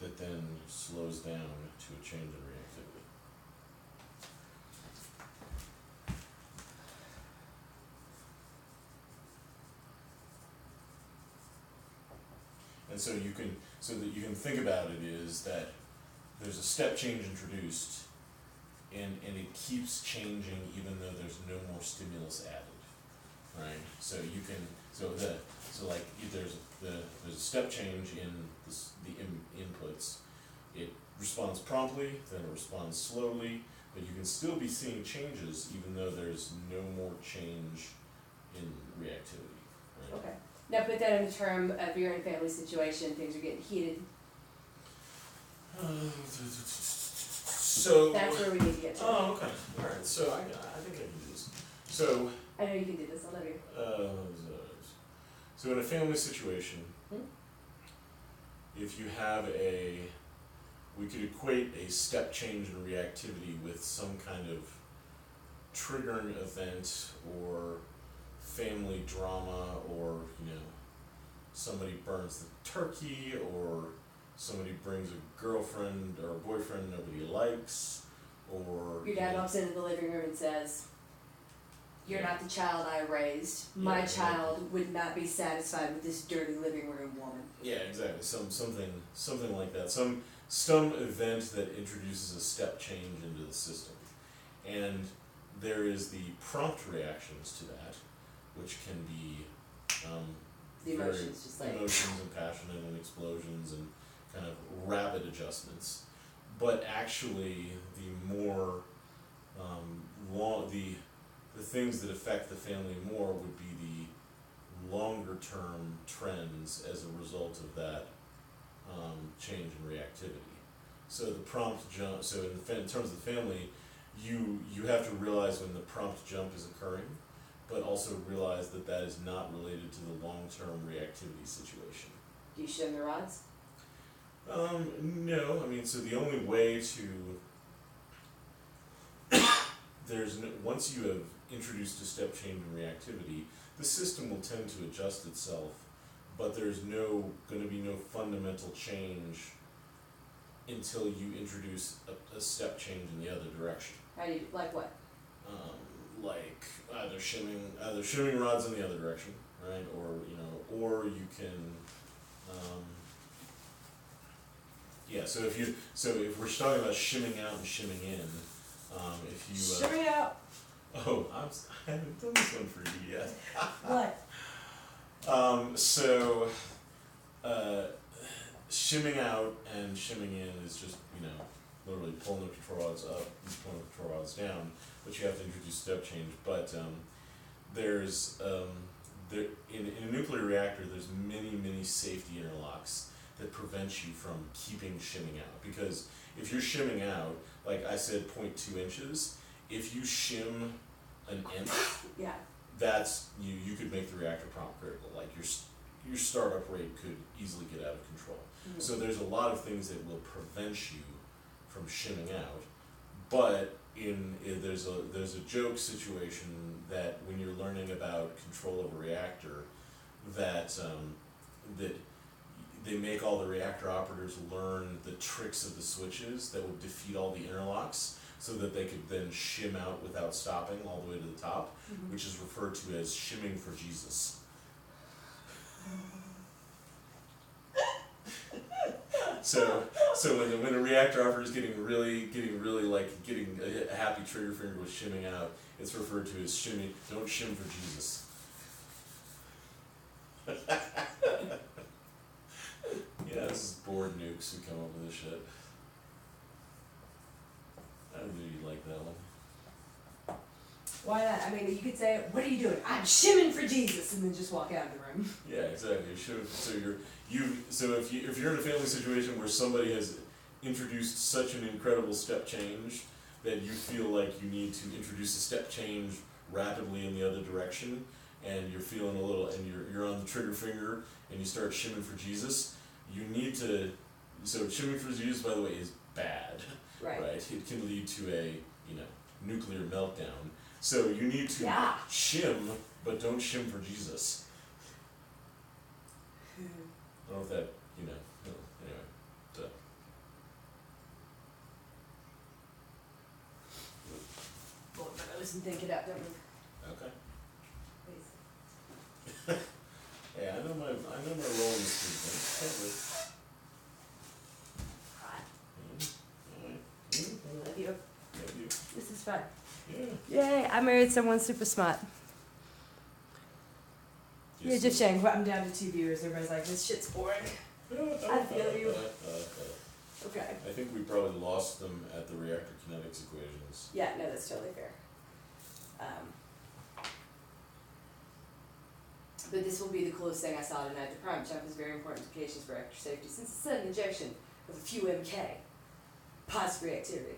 that then slows down to a change in reactivity. And so that you can think about it is that there's a step change introduced and it keeps changing even though there's no more stimulus added, right? So you can, there's a step change in the inputs. It responds promptly, then it responds slowly, but you can still be seeing changes even though there's no more change in reactivity, right? Okay. Now put that in the term of you're in a family situation, things are getting heated. So that's where we need to get to. Oh, okay. Alright, so I think I can do this. So I know you can do this, I love you. So in a family situation, if you have we could equate a step change in reactivity with some kind of triggering event or family drama, or somebody burns the turkey, or somebody brings a girlfriend or a boyfriend nobody likes, or your dad walks into the living room and says, "You're not the child I raised. My child would not be satisfied with this dirty living room woman." Yeah, exactly. Something like that. Some event that introduces a step change into the system, and there is the prompt reactions to that, which can be the emotions, just like emotions and passionate and explosions and kind of rapid adjustments. But actually, the more the things that affect the family more would be the longer term trends as a result of that change in reactivity. So the prompt jump. So in terms of the family, you have to realize when the prompt jump is occurring, but also realize that that is not related to the long-term reactivity situation. Do you shim the rods? No. I mean, so the only way to once you have introduced a step change in reactivity, the system will tend to adjust itself, but there's going to be no fundamental change until you introduce a step change in the other direction. How do you, like what? like either shimming rods in the other direction, right? Or or you can, yeah. So if we're talking about shimming out and shimming in, if you Shimmy out. oh, I haven't done this one for you yet. What? So, shimming out and shimming in is just, literally pulling the control rods up and pulling the control rods down, but you have to introduce step change. But there's, in a nuclear reactor, there's many safety interlocks that prevent you from keeping shimming out. Because if you're shimming out, like I said, 0.2 inches, if you shim an inch, Yeah. that's you could make the reactor prompt critical. Like your startup rate could easily get out of control. Mm-hmm. So there's a lot of things that will prevent you from shimming out. But there's a joke situation that when you're learning about control of a reactor, that they make all the reactor operators learn the tricks of the switches that would defeat all the interlocks, so that they could then shim out without stopping all the way to the top, Mm-hmm. which is referred to as shimming for Jesus. So when a reactor operator is getting really like getting a happy trigger finger with shimming out, it's referred to as shimming. Don't shim for Jesus. Yeah, this is bored nukes who come up with this shit. I knew you'd like that one. Why not? I mean, you could say, "What are you doing?" "I'm shimming for Jesus," and then just walk out of the room. Yeah, exactly. So if you're in a family situation where somebody has introduced such an incredible step change that you feel like you need to introduce a step change rapidly in the other direction, and you're feeling a little, and you're on the trigger finger, and you start shimming for Jesus, you need to. So shimming for Jesus, by the way, is bad. Right. Right. It can lead to a nuclear meltdown. So you need to shim, but don't shim for Jesus. I don't know if that, anyway. So. Well, but listen, think it out. Don't move, Okay. please. Yeah, I know my rolling speed thing. Love you. Love you. This is fun. Yeah. Yay! I married someone super smart. Yeah, just saying. I'm down to 2 viewers. Everybody's like, "This shit's boring." I feel you. Okay. I think we probably lost them at the reactor kinetics equations. Yeah, no, that's totally fair. But this will be the coolest thing I saw tonight. The prime chuck has very important implications for reactor safety, since the sudden injection of a few MK, positive reactivity,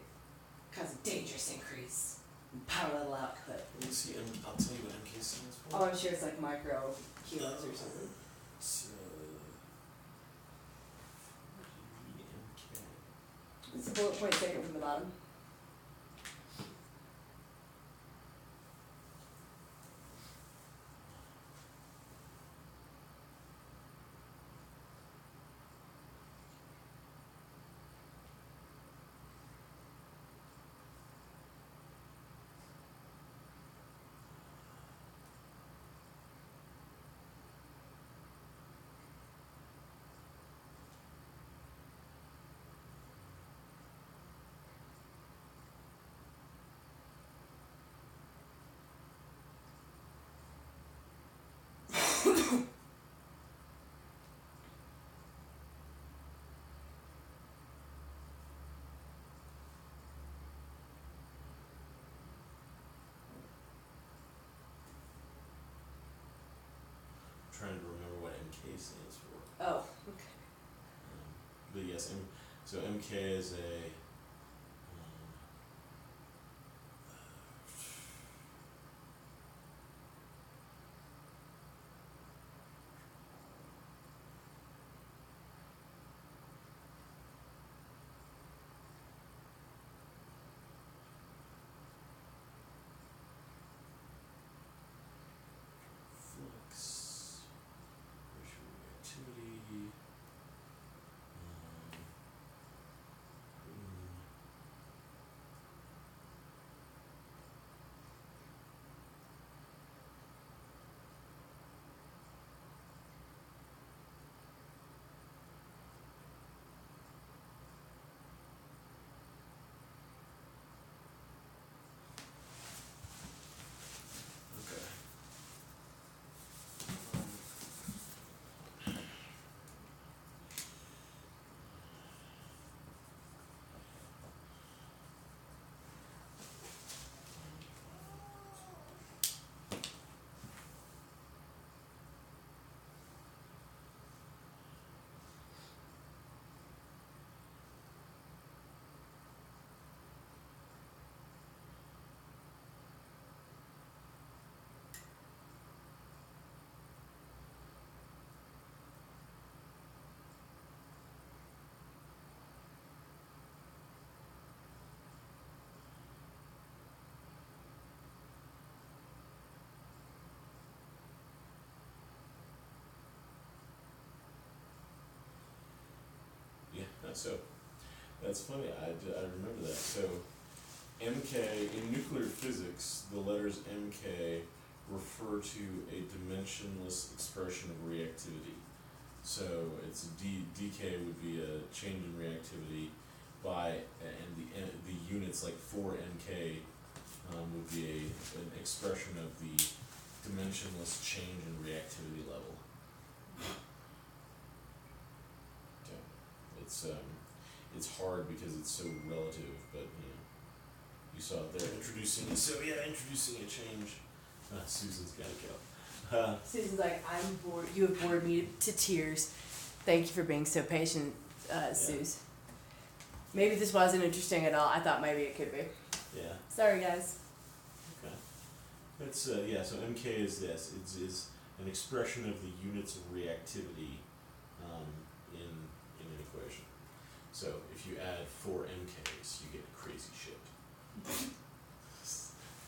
causes a dangerous increase in power level output. Let me see. I'll tell you what MK stands for. Oh, I'm sure it's like micro kilos or something. It's, It's a bullet point second from the bottom. trying to remember what MK stands for. Oh, okay. But yes, so MK is a. Flux, ratio reactivity, so that's funny. I remember that. So MK in nuclear physics, the letters MK refer to a dimensionless expression of reactivity. So it's dk would be a change in reactivity by, and the units like 4 MK would be an expression of the dimensionless change in reactivity level. Okay. It's hard because it's so relative, but you saw it there introducing a change. Susan's gotta go. Susan's like, I'm bored. You have bored me to tears. Thank you for being so patient, Suze. Maybe this wasn't interesting at all. I thought maybe it could be. Yeah. Sorry, guys. Okay. It's so MK is this. It's an expression of the units of reactivity in an equation. So if you add 4 MKs, you get crazy shit.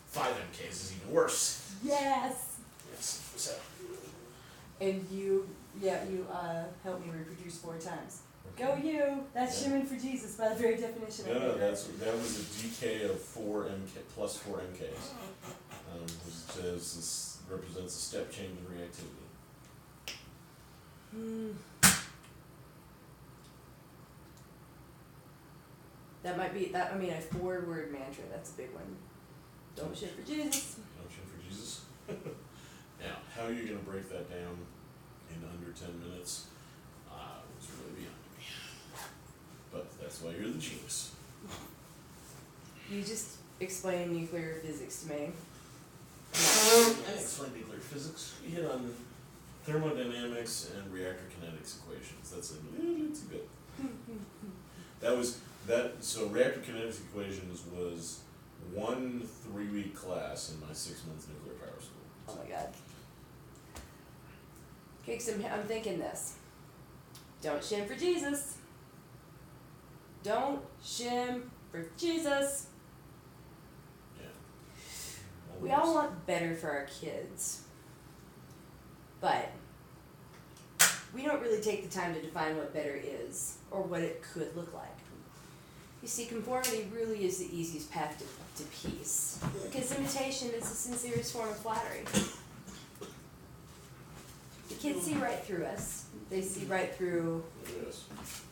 5 MKs is even worse. Yes. Yes. So. And you helped me reproduce 4 times. Go you! That's shimming for Jesus by the very definition. No, that was a DK of 4 MK plus 4 MKs. Which says this represents a step change in reactivity. That might be that. I mean, a 4-word mantra. That's a big one. Don't shit for Jesus. Don't shit for Jesus. Now, how are you going to break that down in under 10 minutes? Was really beyond me. But that's why you're the genius. You just explain nuclear physics to me. I explained nuclear physics. We hit on thermodynamics and reactor kinetics equations. That's a little bit. So reactor kinetics equations was 1 3-week class in my 6-month nuclear power school. Oh my god. Okay, so I'm thinking this. Don't shim for Jesus. Don't shim for Jesus. Yeah. We all want better for our kids. But we don't really take the time to define what better is or what it could look like. You see, conformity really is the easiest path to peace. Because imitation is the sincerest form of flattery. The kids see right through us. They see right through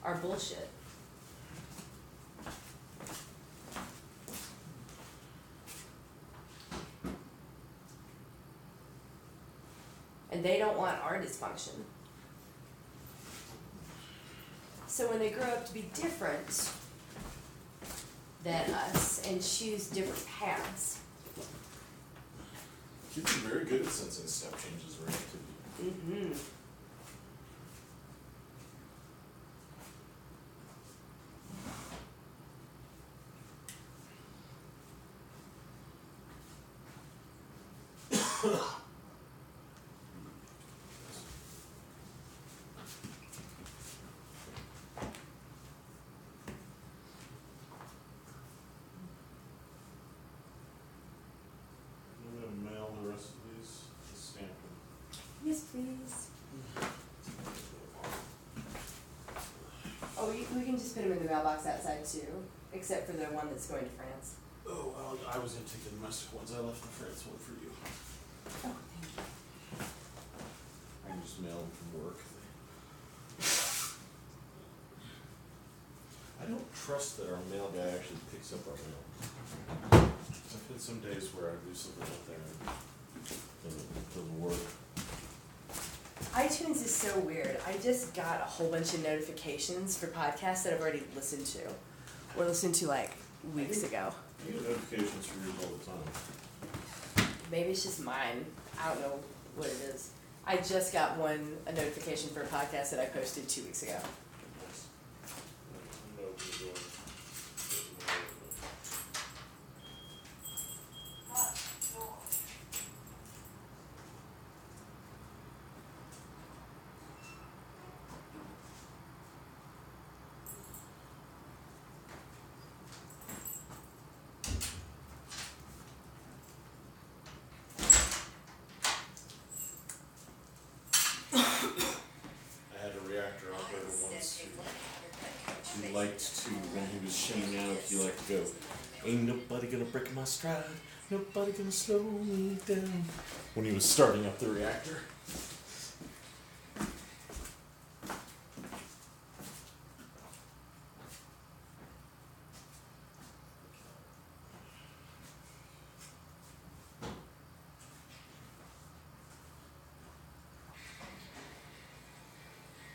our bullshit. And they don't want our dysfunction. So when they grow up to be different than us and choose different paths. Kids are very good at sensing step changes in reactivity. Mm-hmm. I'm going to mail the rest of these to Stanford. Yes, please. Oh, we can just put them in the mailbox outside too, except for the one that's going to France. Oh, well, I was going to take the domestic ones. I left the France one for you. Oh, thank you. I can just mail them from work. I don't trust that our mail guy actually picks up our mail. I've had some days where I do something out there and it doesn't work. iTunes is so weird. I just got a whole bunch of notifications for podcasts that I've already listened to, or listened to like weeks ago. I get notifications from yours all the time. Maybe it's just mine. I don't know what it is. I just got a notification for a podcast that I posted 2 weeks ago. Nice. I know what you're doing. I had a reactor operator once he liked to, when he was shimming out, he liked to go, "Ain't nobody gonna break my stride, nobody gonna slow me down," when he was starting up the reactor.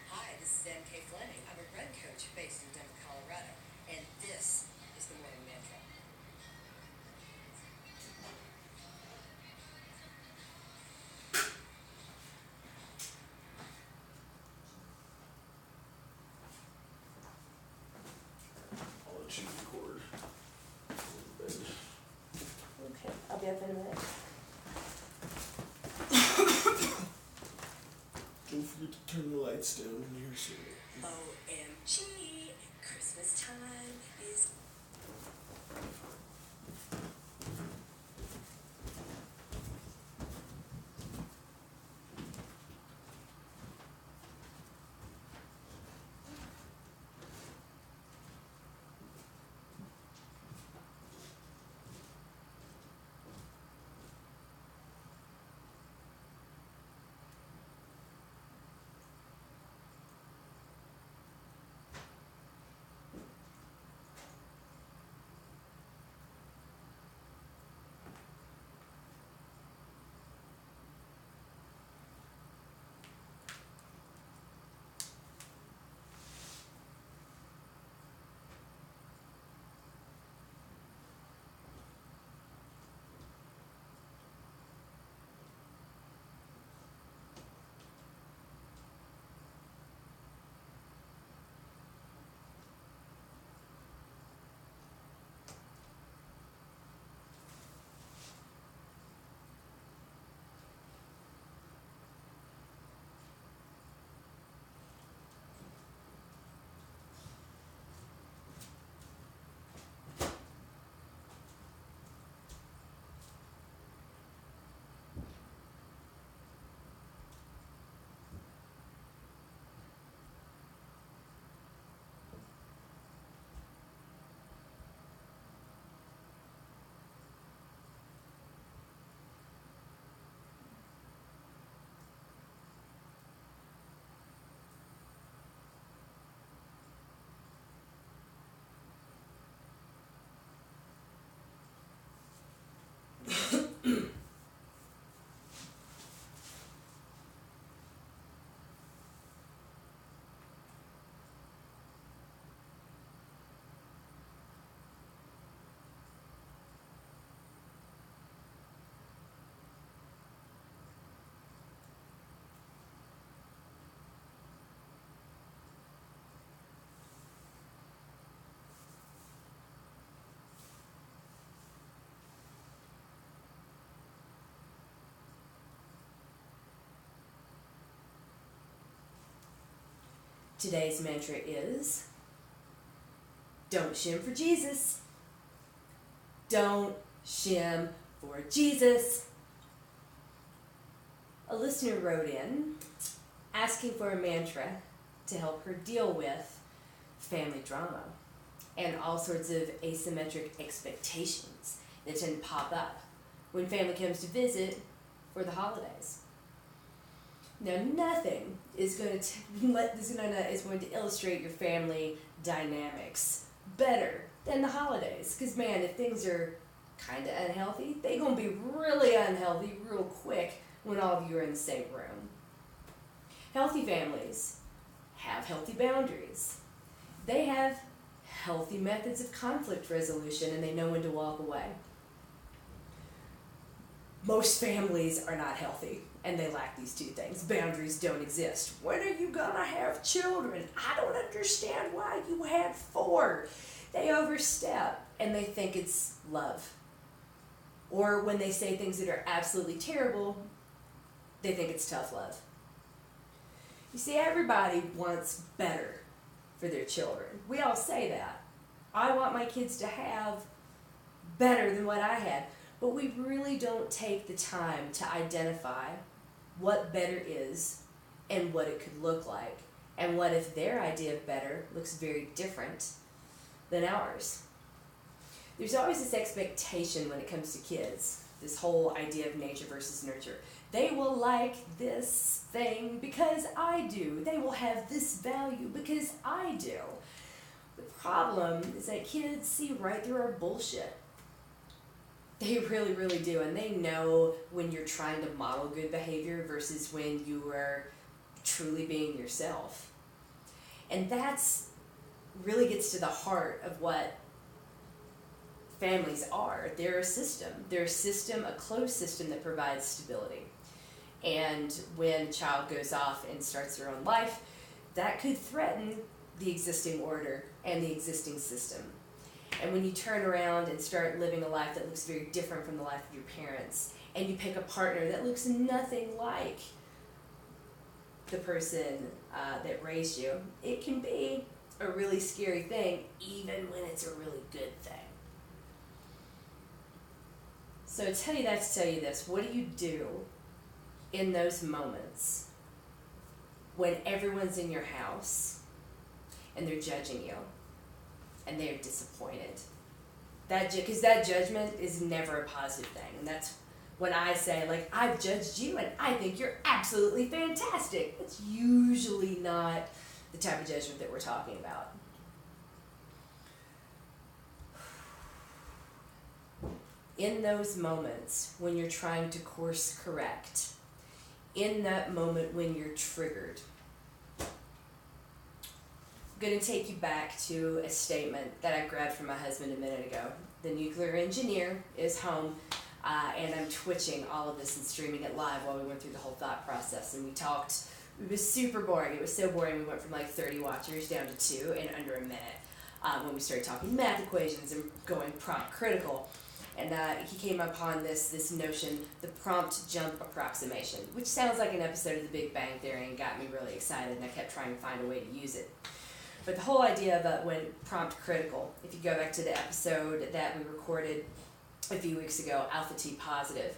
Hi, this is M.K. Fleming. I'm a run coach based in Denver, Colorado, and this is the morning mantra. I'll let you record. Okay, I'll be up in a minute. Don't forget to turn the lights down in here so OMG, Christmas time is. Today's mantra is, don't shim for Jesus. Don't shim for Jesus. A listener wrote in asking for a mantra to help her deal with family drama and all sorts of asymmetric expectations that tend to pop up when family comes to visit for the holidays. Now, nothing is going to illustrate your family dynamics better than the holidays. Because, man, if things are kind of unhealthy, they're going to be really unhealthy real quick when all of you are in the same room. Healthy families have healthy boundaries. They have healthy methods of conflict resolution, and they know when to walk away. Most families are not healthy, and they lack these two things. Boundaries don't exist. When are you gonna have children? I don't understand why you had 4. They overstep, and they think it's love. Or when they say things that are absolutely terrible, they think it's tough love. You see, everybody wants better for their children. We all say that. I want my kids to have better than what I had. But we really don't take the time to identify what better is and what it could look like And what if their idea of better looks very different than ours? There's always this expectation when it comes to kids, this whole idea of nature versus nurture. They will like this thing because I do. They will have this value because I do. The problem is that kids see right through our bullshit. They really, really do. And they know when you're trying to model good behavior versus when you are truly being yourself. And that's really gets to the heart of what families are. They're a system. They're a system, a closed system that provides stability. And when a child goes off and starts their own life, that could threaten the existing order and the existing system. And when you turn around and start living a life that looks very different from the life of your parents, and you pick a partner that looks nothing like the person that raised you, it can be a really scary thing, even when it's a really good thing. So I tell you that to tell you this: what do you do in those moments when everyone's in your house and they're judging you and they're disappointed? Because that judgment is never a positive thing. And that's when I say, like, I've judged you and I think you're absolutely fantastic. It's usually not the type of judgment that we're talking about. In those moments when you're trying to course correct, in that moment when you're triggered, I'm going to take you back to a statement that I grabbed from my husband a minute ago. The nuclear engineer is home, and I'm twitching all of this and streaming it live while we went through the whole thought process. And we talked, it was super boring. It was so boring we went from like 30 watchers down to 2 in under a minute when we started talking math equations and going prompt critical. And he came upon this notion, the prompt jump approximation, which sounds like an episode of The Big Bang Theory and got me really excited, and I kept trying to find a way to use it. But the whole idea of when prompt critical, if you go back to the episode that we recorded a few weeks ago, alpha T positive,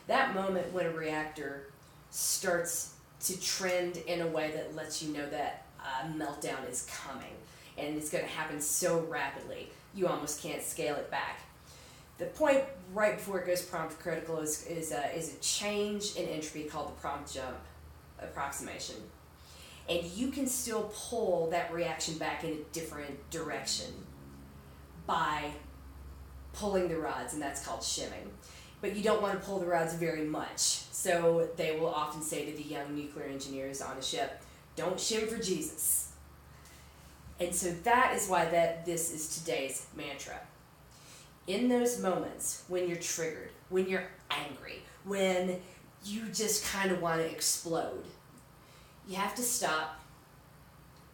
that moment when a reactor starts to trend in a way that lets you know that a meltdown is coming, and it's going to happen so rapidly, you almost can't scale it back. The point right before it goes prompt critical is a change in entropy called the prompt jump approximation. And you can still pull that reaction back in a different direction by pulling the rods, and that's called shimming. But you don't want to pull the rods very much. So they will often say to the young nuclear engineers on a ship, don't shim for Jesus. And so that is why this is today's mantra. In those moments when you're triggered, when you're angry, when you just kind of want to explode, you have to stop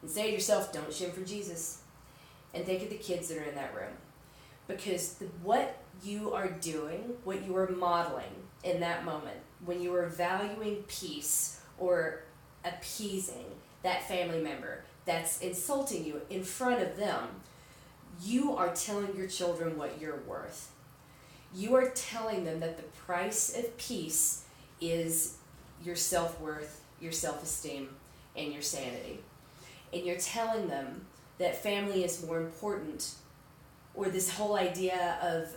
and say to yourself, don't shim for Jesus. And think of the kids that are in that room. Because what you are doing, what you are modeling in that moment, when you are valuing peace or appeasing that family member that's insulting you in front of them, you are telling your children what you're worth. You are telling them that the price of peace is your self-worth, your self-esteem, and your sanity. And you're telling them that family is more important, or this whole idea of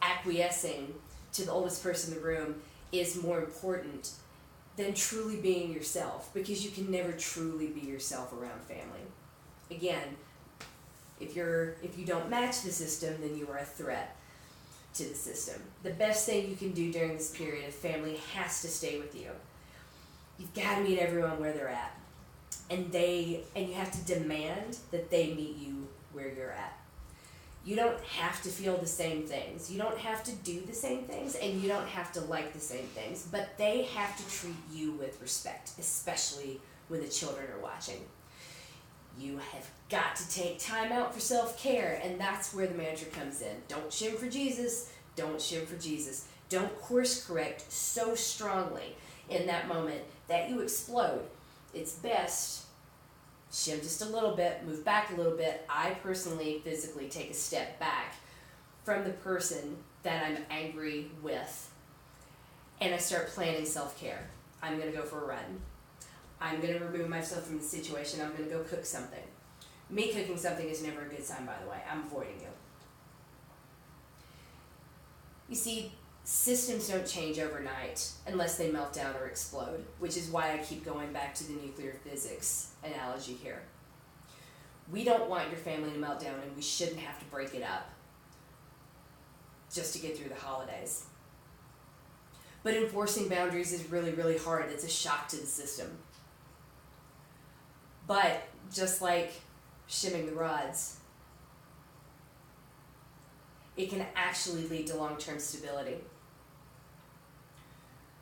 acquiescing to the oldest person in the room is more important than truly being yourself, because you can never truly be yourself around family. Again, if you don't match the system, then you are a threat to the system. The best thing you can do during this period of family has to stay with you. You've got to meet everyone where they're at. And you have to demand that they meet you where you're at. You don't have to feel the same things. You don't have to do the same things, and you don't have to like the same things, but they have to treat you with respect, especially when the children are watching. You have got to take time out for self-care, and that's where the mantra comes in. Don't shim for Jesus. Don't shim for Jesus. Don't course correct so strongly in that moment that you explode. It's best, shim just a little bit, move back a little bit. I personally physically take a step back from the person that I'm angry with, and I start planning self-care. I'm going to go for a run. I'm going to remove myself from the situation. I'm going to go cook something. Me cooking something is never a good sign, by the way. I'm avoiding you. You see, systems don't change overnight unless they melt down or explode, which is why I keep going back to the nuclear physics analogy here. We don't want your family to melt down, and we shouldn't have to break it up just to get through the holidays. But enforcing boundaries is really, really hard. It's a shock to the system. But just like shimming the rods, it can actually lead to long-term stability.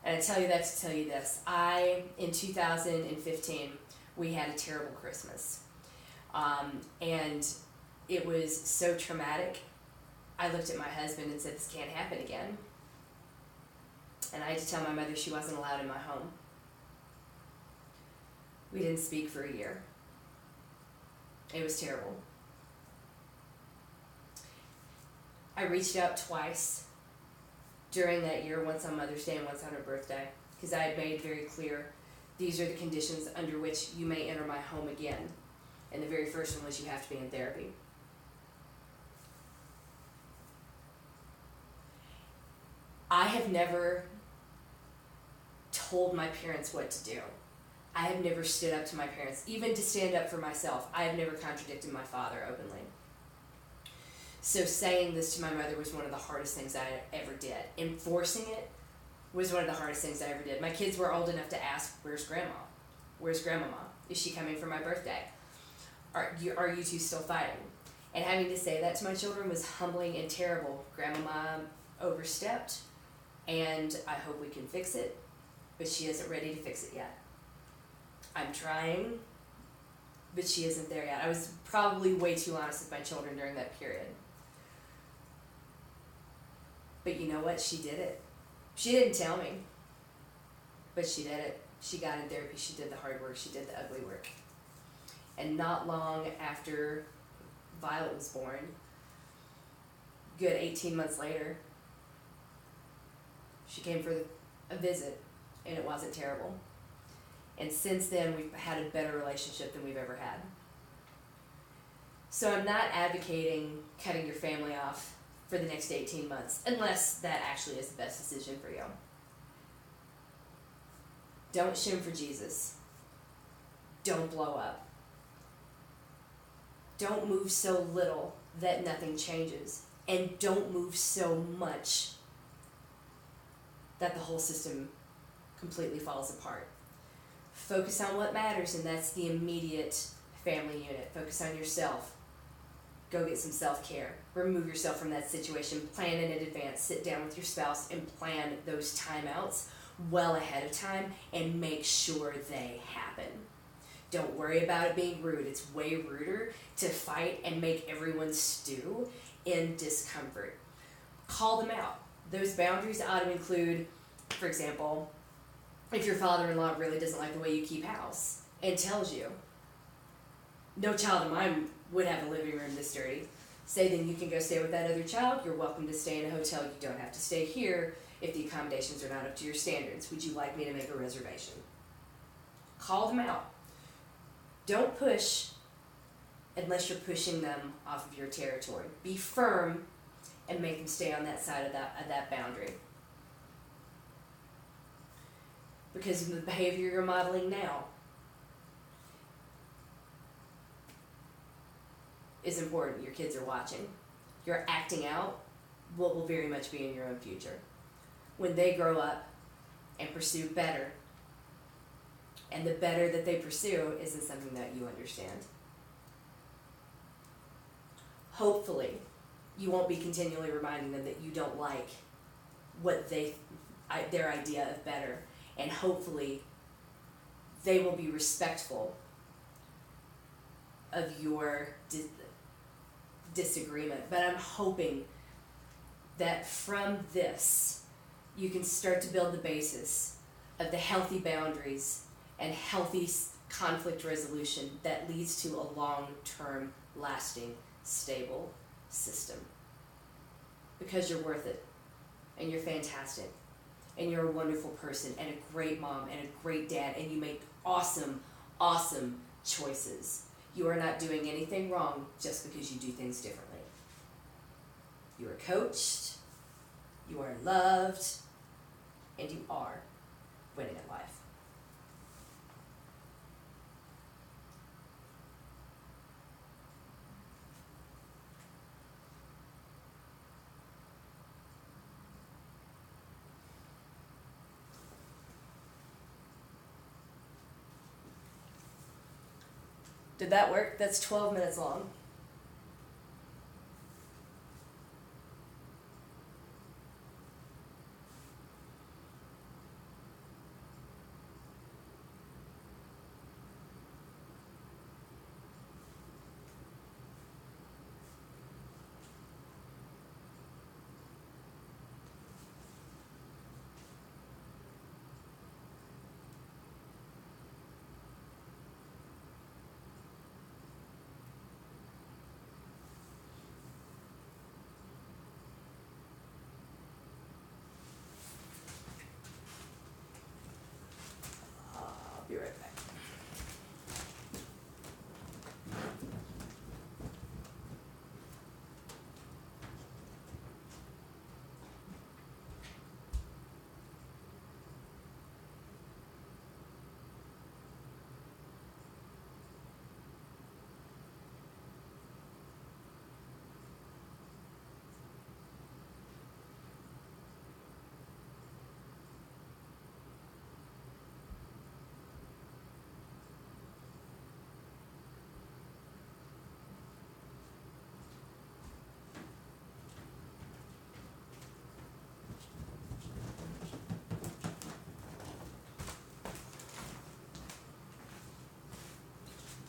And I tell you that to tell you this. In 2015, we had a terrible Christmas. And it was so traumatic. I looked at my husband and said, this can't happen again. And I had to tell my mother she wasn't allowed in my home. We didn't speak for a year. It was terrible. I reached out twice during that year, once on Mother's Day and once on her birthday, because I had made very clear, these are the conditions under which you may enter my home again. And the very first one was you have to be in therapy. I have never told my parents what to do. I have never stood up to my parents, even to stand up for myself. I have never contradicted my father openly. So saying this to my mother was one of the hardest things I ever did. Enforcing it was one of the hardest things I ever did. My kids were old enough to ask, where's Grandma? Where's Grandmama? Is she coming for my birthday? Are you two still fighting? And having to say that to my children was humbling and terrible. Grandmama overstepped, and I hope we can fix it, but she isn't ready to fix it yet. I'm trying, but she isn't there yet. I was probably way too honest with my children during that period. But you know what? She did it. She didn't tell me, but she did it. She got in therapy. She did the hard work. She did the ugly work. And not long after Violet was born, good 18 months later, she came for a visit, and it wasn't terrible. And since then, we've had a better relationship than we've ever had. So I'm not advocating cutting your family off for the next 18 months, unless that actually is the best decision for you. Don't shim for Jesus. Don't blow up. Don't move so little that nothing changes. And don't move so much that the whole system completely falls apart. Focus on what matters, and that's the immediate family unit. Focus on yourself. Go get some self-care. Remove yourself from that situation. Plan in advance. Sit down with your spouse and plan those timeouts well ahead of time and make sure they happen. Don't worry about it being rude. It's way ruder to fight and make everyone stew in discomfort. Call them out. Those boundaries ought to include, for example, if your father-in-law really doesn't like the way you keep house and tells you, no child of mine would have a living room this dirty, say then you can go stay with that other child. You're welcome to stay in a hotel. You don't have to stay here if the accommodations are not up to your standards. Would you like me to make a reservation? Call them out. Don't push unless you're pushing them off of your territory. Be firm and make them stay on that side of that boundary. Because of the behavior you're modeling now is important. Your kids are watching. You're acting out what will very much be in your own future. When they grow up and pursue better, and the better that they pursue isn't something that you understand. Hopefully, you won't be continually reminding them that you don't like what their idea of better. And hopefully, they will be respectful of your disagreement. But I'm hoping that from this, you can start to build the basis of the healthy boundaries and healthy conflict resolution that leads to a long-term, lasting, stable system. Because you're worth it, and you're fantastic, and you're a wonderful person, and a great mom, and a great dad, and you make awesome, awesome choices. You are not doing anything wrong just because you do things differently. You are coached, you are loved, and you are winning at life. Did that work? That's 12 minutes long. I'll be right back.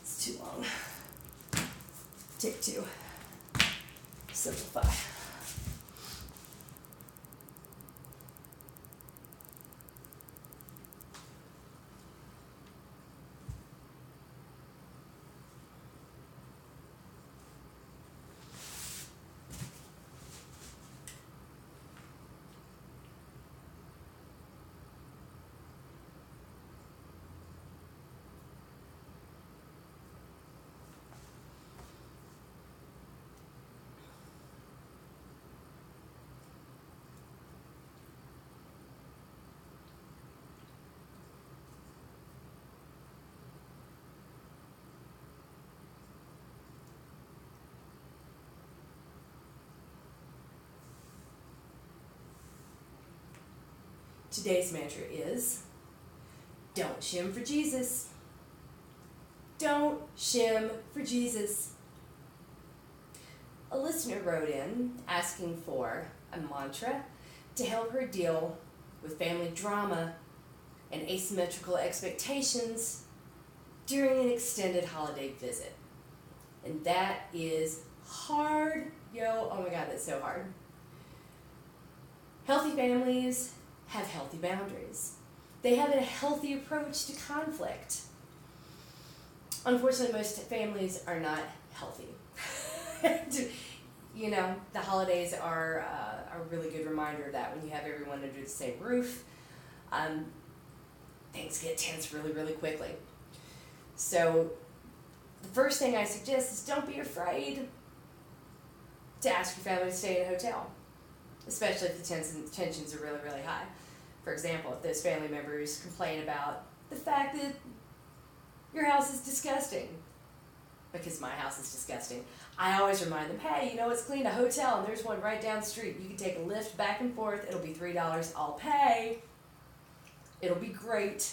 It's too long. Take two. Simplify. Today's mantra is, don't shim for Jesus. Don't shim for Jesus. A listener wrote in asking for a mantra to help her deal with family drama and asymmetrical expectations during an extended holiday visit. And that is hard, oh my God, that's so hard. Healthy families have healthy boundaries. They have a healthy approach to conflict. Unfortunately, most families are not healthy. The holidays are a really good reminder of that when you have everyone under the same roof. Things get tense really, really quickly. So the first thing I suggest is don't be afraid to ask your family to stay in a hotel, especially if the tensions are really, really high. For example, if those family members complain about the fact that your house is disgusting, because my house is disgusting, I always remind them, hey, it's clean, a hotel, and there's one right down the street. You can take a lift back and forth. It'll be $3. I'll pay. It'll be great.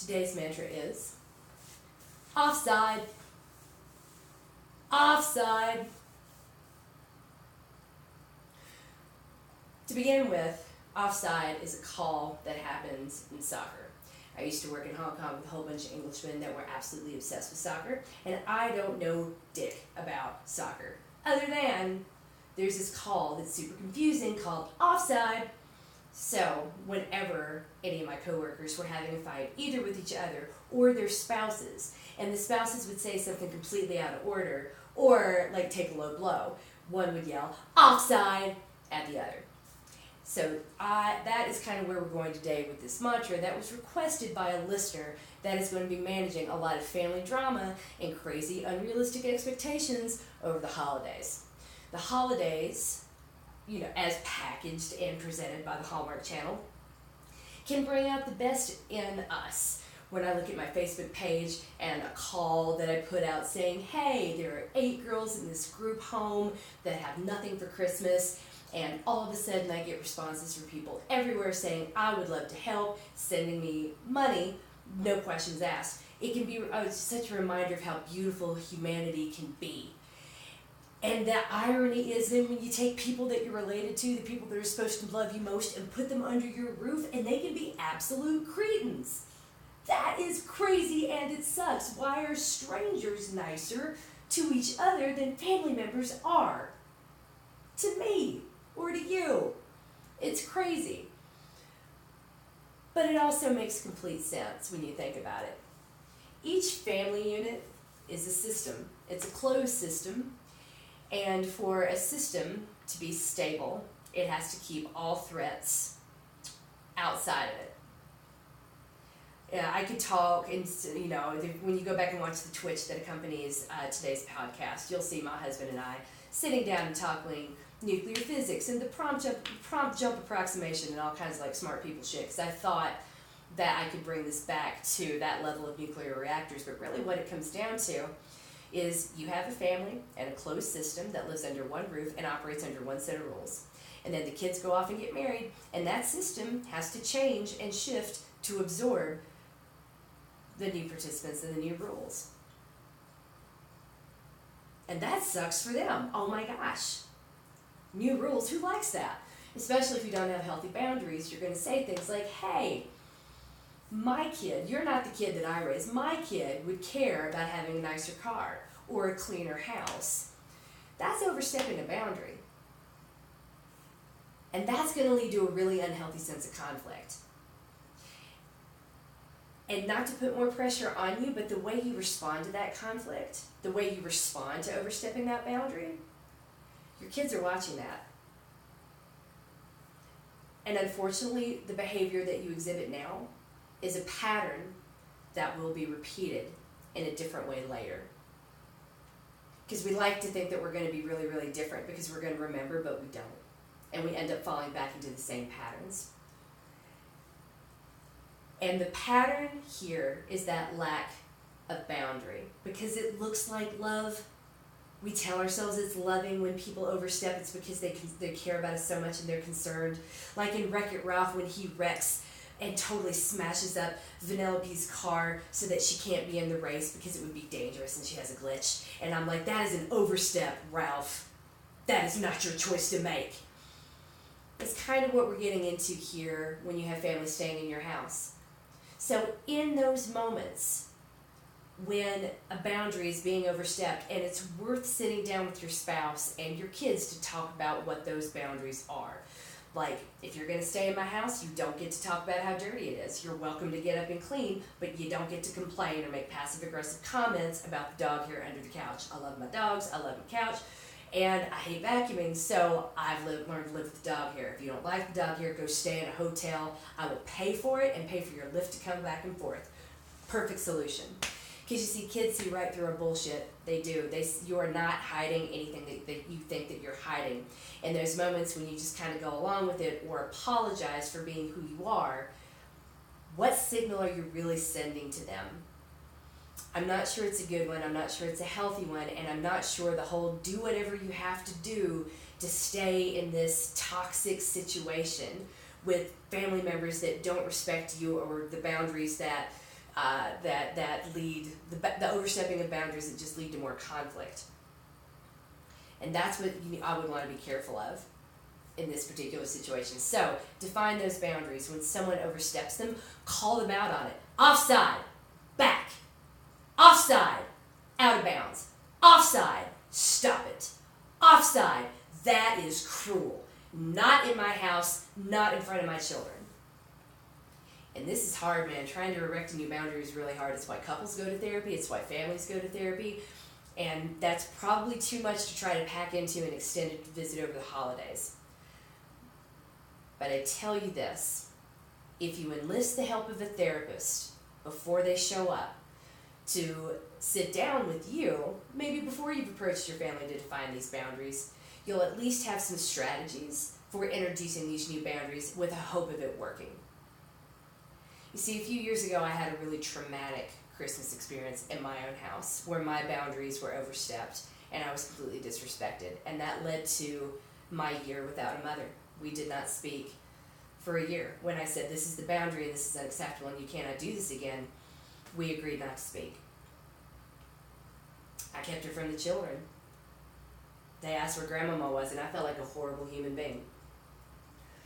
Today's mantra is offside, offside. To begin with, offside is a call that happens in soccer. I used to work in Hong Kong with a whole bunch of Englishmen that were absolutely obsessed with soccer, and I don't know dick about soccer, other than there's this call that's super confusing called offside. So whenever any of my coworkers were having a fight, either with each other or their spouses, and the spouses would say something completely out of order, or like take a low blow, one would yell offside at the other. So that is kind of where we're going today with this mantra that was requested by a listener that is going to be managing a lot of family drama and crazy unrealistic expectations over the holidays. The holidays, as packaged and presented by the Hallmark Channel, can bring out the best in us. When I look at my Facebook page and a call that I put out saying, hey, there are 8 girls in this group home that have nothing for Christmas, and all of a sudden I get responses from people everywhere saying, I would love to help, sending me money, no questions asked. It can be such a reminder of how beautiful humanity can be. And the irony is then when you take people that you're related to, the people that are supposed to love you most, and put them under your roof, and they can be absolute cretins. That is crazy, and it sucks. Why are strangers nicer to each other than family members are to me or to you? It's crazy. But it also makes complete sense when you think about it. Each family unit is a system. It's a closed system. And for a system to be stable, it has to keep all threats outside of it. Yeah, I could talk, and when you go back and watch the Twitch that accompanies today's podcast, you'll see my husband and I sitting down and talking nuclear physics and the prompt jump approximation and all kinds of like smart people shit, because I thought that I could bring this back to that level of nuclear reactors. But really what it comes down to is you have a family and a closed system that lives under one roof and operates under one set of rules. And then the kids go off and get married, and that system has to change and shift to absorb the new participants and the new rules. And that sucks for them. Oh my gosh. New rules, who likes that? Especially if you don't have healthy boundaries, you're going to say things like, hey, my kid, you're not the kid that I raised, my kid would care about having a nicer car or a cleaner house. That's overstepping a boundary. And that's going to lead to a really unhealthy sense of conflict. And not to put more pressure on you, but the way you respond to that conflict, the way you respond to overstepping that boundary, your kids are watching that. And unfortunately, the behavior that you exhibit now is a pattern that will be repeated in a different way later. Because we like to think that we're going to be really, really different because we're going to remember, but we don't. And we end up falling back into the same patterns. And the pattern here is that lack of boundary, because it looks like love. We tell ourselves it's loving when people overstep. It's because they care about us so much and they're concerned. Like in Wreck-It Ralph, when he wrecks and totally smashes up Vanellope's car so that she can't be in the race because it would be dangerous and she has a glitch. And I'm like, that is an overstep, Ralph. That is not your choice to make. It's kind of what we're getting into here when you have families staying in your house. So in those moments when a boundary is being overstepped, and it's worth sitting down with your spouse and your kids to talk about what those boundaries are. Like, if you're going to stay in my house, you don't get to talk about how dirty it is. You're welcome to get up and clean, but you don't get to complain or make passive-aggressive comments about the dog hair under the couch. I love my dogs, I love my couch, and I hate vacuuming, so I've learned to live with the dog hair. If you don't like the dog hair, go stay in a hotel. I will pay for it and pay for your lift to come back and forth. Perfect solution. Because you see, kids see right through our bullshit. They do. You are not hiding anything that you think that you're hiding. And there's moments when you just kind of go along with it or apologize for being who you are. What signal are you really sending to them? I'm not sure it's a good one. I'm not sure it's a healthy one. And I'm not sure the whole do whatever you have to do to stay in this toxic situation with family members that don't respect you or the boundaries that that lead the overstepping of boundaries that just lead to more conflict. And that's what I would want to be careful of in this particular situation. So define those boundaries. When someone oversteps them, call them out on it. Offside, back. Offside, out of bounds. Offside, stop it. Offside, that is cruel. Not in my house, not in front of my children. And this is hard, man. Trying to erect a new boundary is really hard. It's why couples go to therapy. It's why families go to therapy. And that's probably too much to try to pack into an extended visit over the holidays. But I tell you this, if you enlist the help of a therapist before they show up to sit down with you, maybe before you've approached your family to define these boundaries, you'll at least have some strategies for introducing these new boundaries with a hope of it working. You see, a few years ago I had a really traumatic Christmas experience in my own house where my boundaries were overstepped and I was completely disrespected, and that led to my year without a mother. We did not speak for a year. When I said this is the boundary and this is unacceptable and you cannot do this again, we agreed not to speak. I kept her from the children. They asked where Grandmama was and I felt like a horrible human being.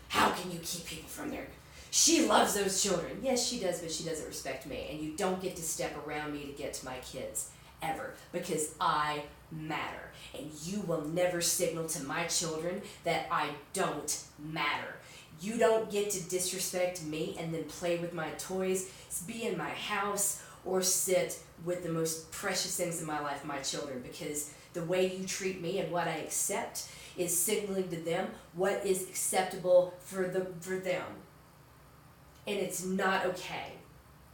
How can you keep people from their... She loves those children. Yes, she does, but she doesn't respect me. And you don't get to step around me to get to my kids, ever, because I matter. And you will never signal to my children that I don't matter. You don't get to disrespect me and then play with my toys, be in my house, or sit with the most precious things in my life, my children, because the way you treat me and what I accept is signaling to them what is acceptable for them. And it's not okay.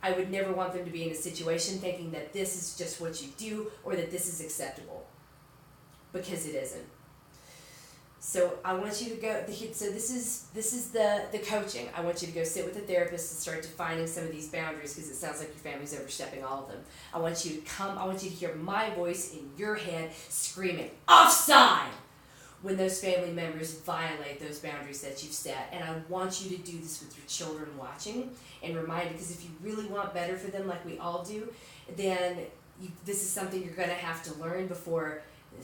I would never want them to be in a situation thinking that this is just what you do or that this is acceptable, because it isn't. So I want you to go, so this is the coaching. I want you to go sit with a therapist and start defining some of these boundaries, because it sounds like your family's overstepping all of them. I want you to hear my voice in your head screaming, offside! When those family members violate those boundaries that you've set. And I want you to do this with your children watching and remind them, because if you really want better for them like we all do, then this is something you're going to have to learn before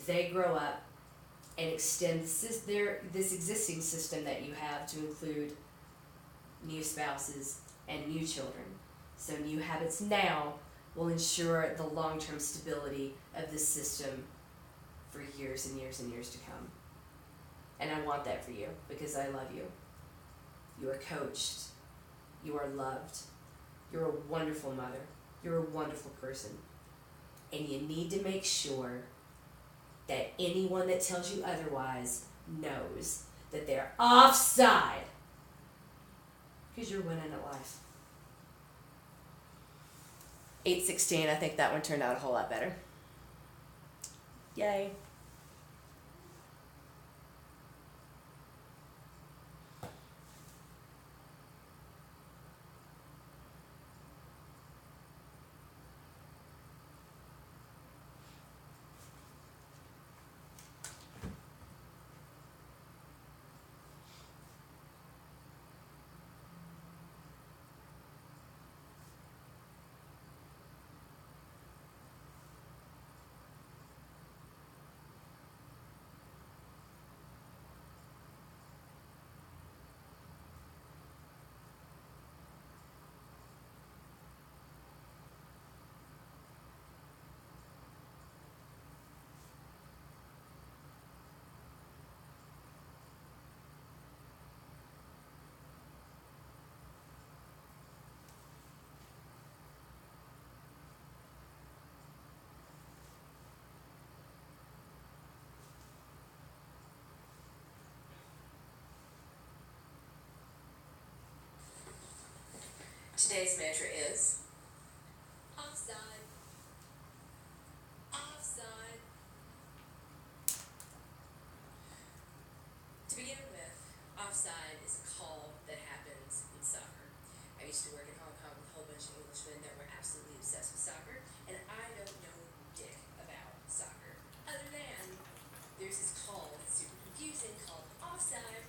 they grow up and extend this existing system that you have to include new spouses and new children. So new habits now will ensure the long-term stability of this system for years and years and years to come. And I want that for you, because I love you. You are coached. You are loved. You're a wonderful mother. You're a wonderful person. And you need to make sure that anyone that tells you otherwise knows that they're offside, because you're winning at life. 8:16, I think that one turned out a whole lot better. Yay. Today's mantra is offside. Offside. To begin with, offside is a call that happens in soccer. I used to work in Hong Kong with a whole bunch of Englishmen that were absolutely obsessed with soccer, and I don't know dick about soccer, other than there's this call that's super confusing called offside.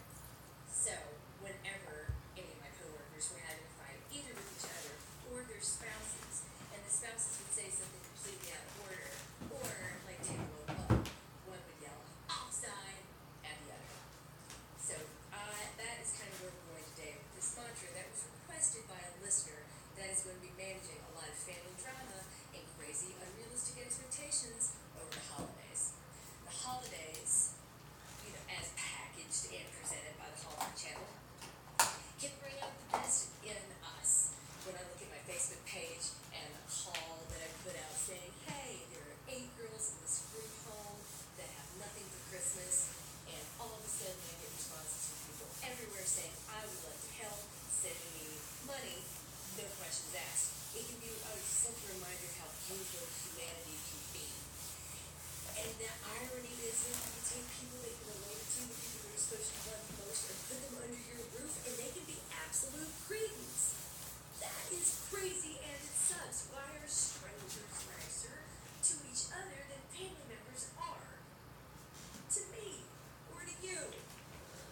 So whenever any of my coworkers were having a fight, either with each other or their spouses, questions asked. It can be a simple reminder of how beautiful humanity can be. And the irony is that you can take people that you relate to, the people that you're supposed to love the most, and put them under your roof, and they can be absolute cretins. That is crazy and it sucks. Why are strangers nicer to each other than family members are? To me or to you.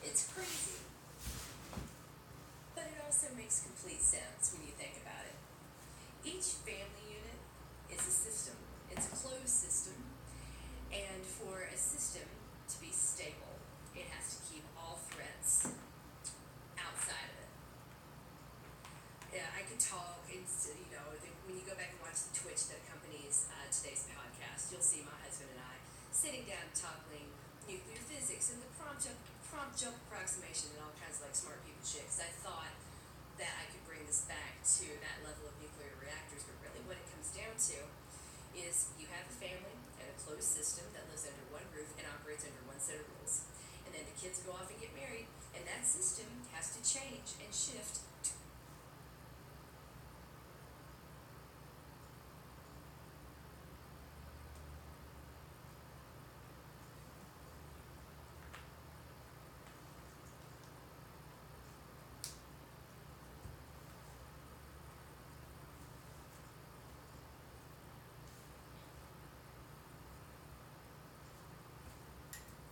It's crazy. But it also makes complete sense when you think about it. Each family unit is a system. It's a closed system. And for a system to be stable, it has to keep all threats outside of it. Yeah, I could talk. It's, when you go back and watch the Twitch that accompanies today's podcast, you'll see my husband and I sitting down talking nuclear physics and the prompt jump approximation and all kinds of like smart people shit. Because I thought that I could bring this back to that level of nuclear reactors, but really what it comes down to is you have a family and a closed system that lives under one roof and operates under one set of rules. And then the kids go off and get married, and that system has to change and shift.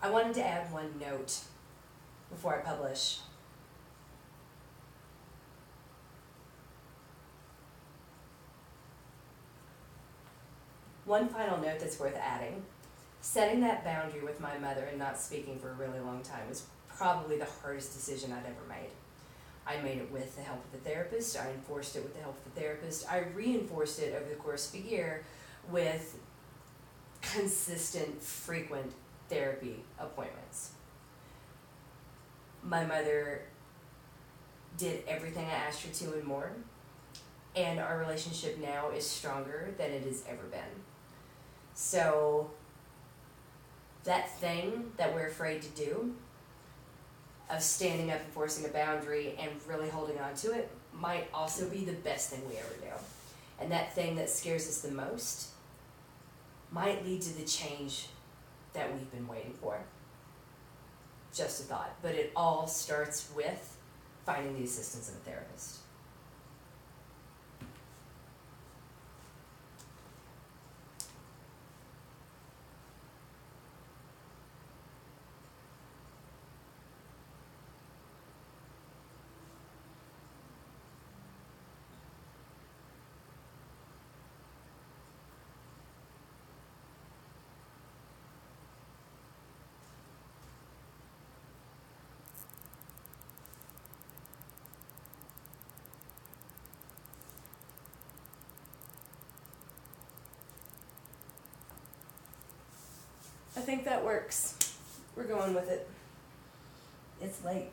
I wanted to add one note before I publish. One final note that's worth adding. Setting that boundary with my mother and not speaking for a really long time was probably the hardest decision I'd ever made. I made it with the help of the therapist. I enforced it with the help of the therapist. I reinforced it over the course of a year with consistent, frequent therapy appointments. My mother did everything I asked her to and more, and our relationship now is stronger than it has ever been. So that thing that we're afraid to do, of standing up and forcing a boundary and really holding on to it, might also be the best thing we ever do. And that thing that scares us the most might lead to the change that we've been waiting for. Just a thought. But it all starts with finding the assistance of a therapist. I think that works. We're going with it. It's late.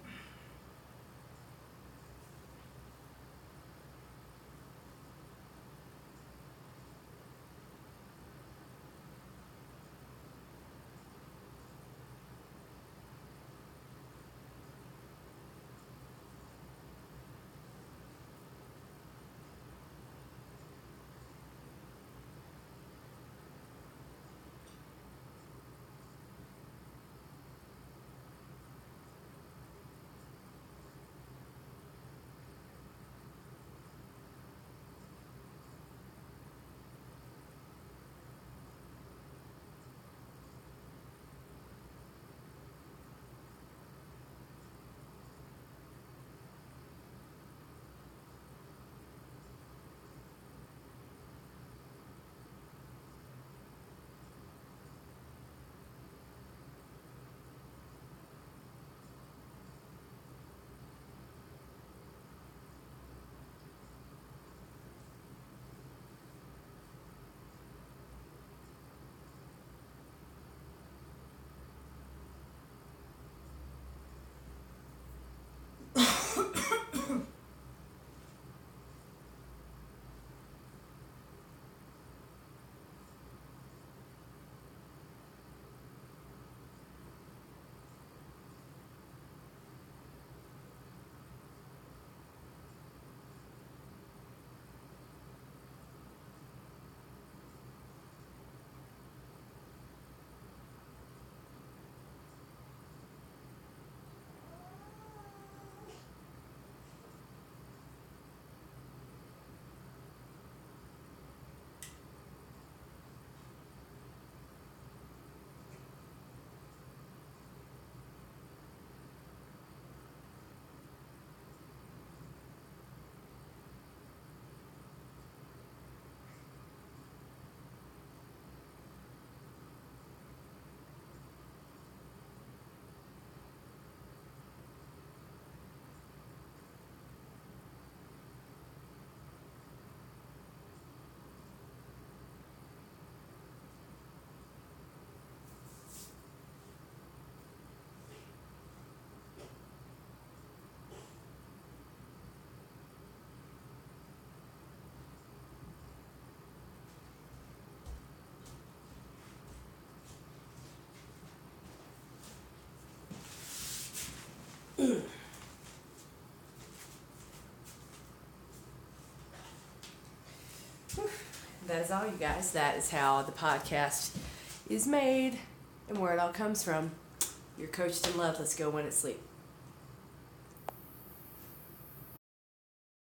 That is all, you guys. That is how the podcast is made and where it all comes from. You're coached in love. Let's go win at sleep.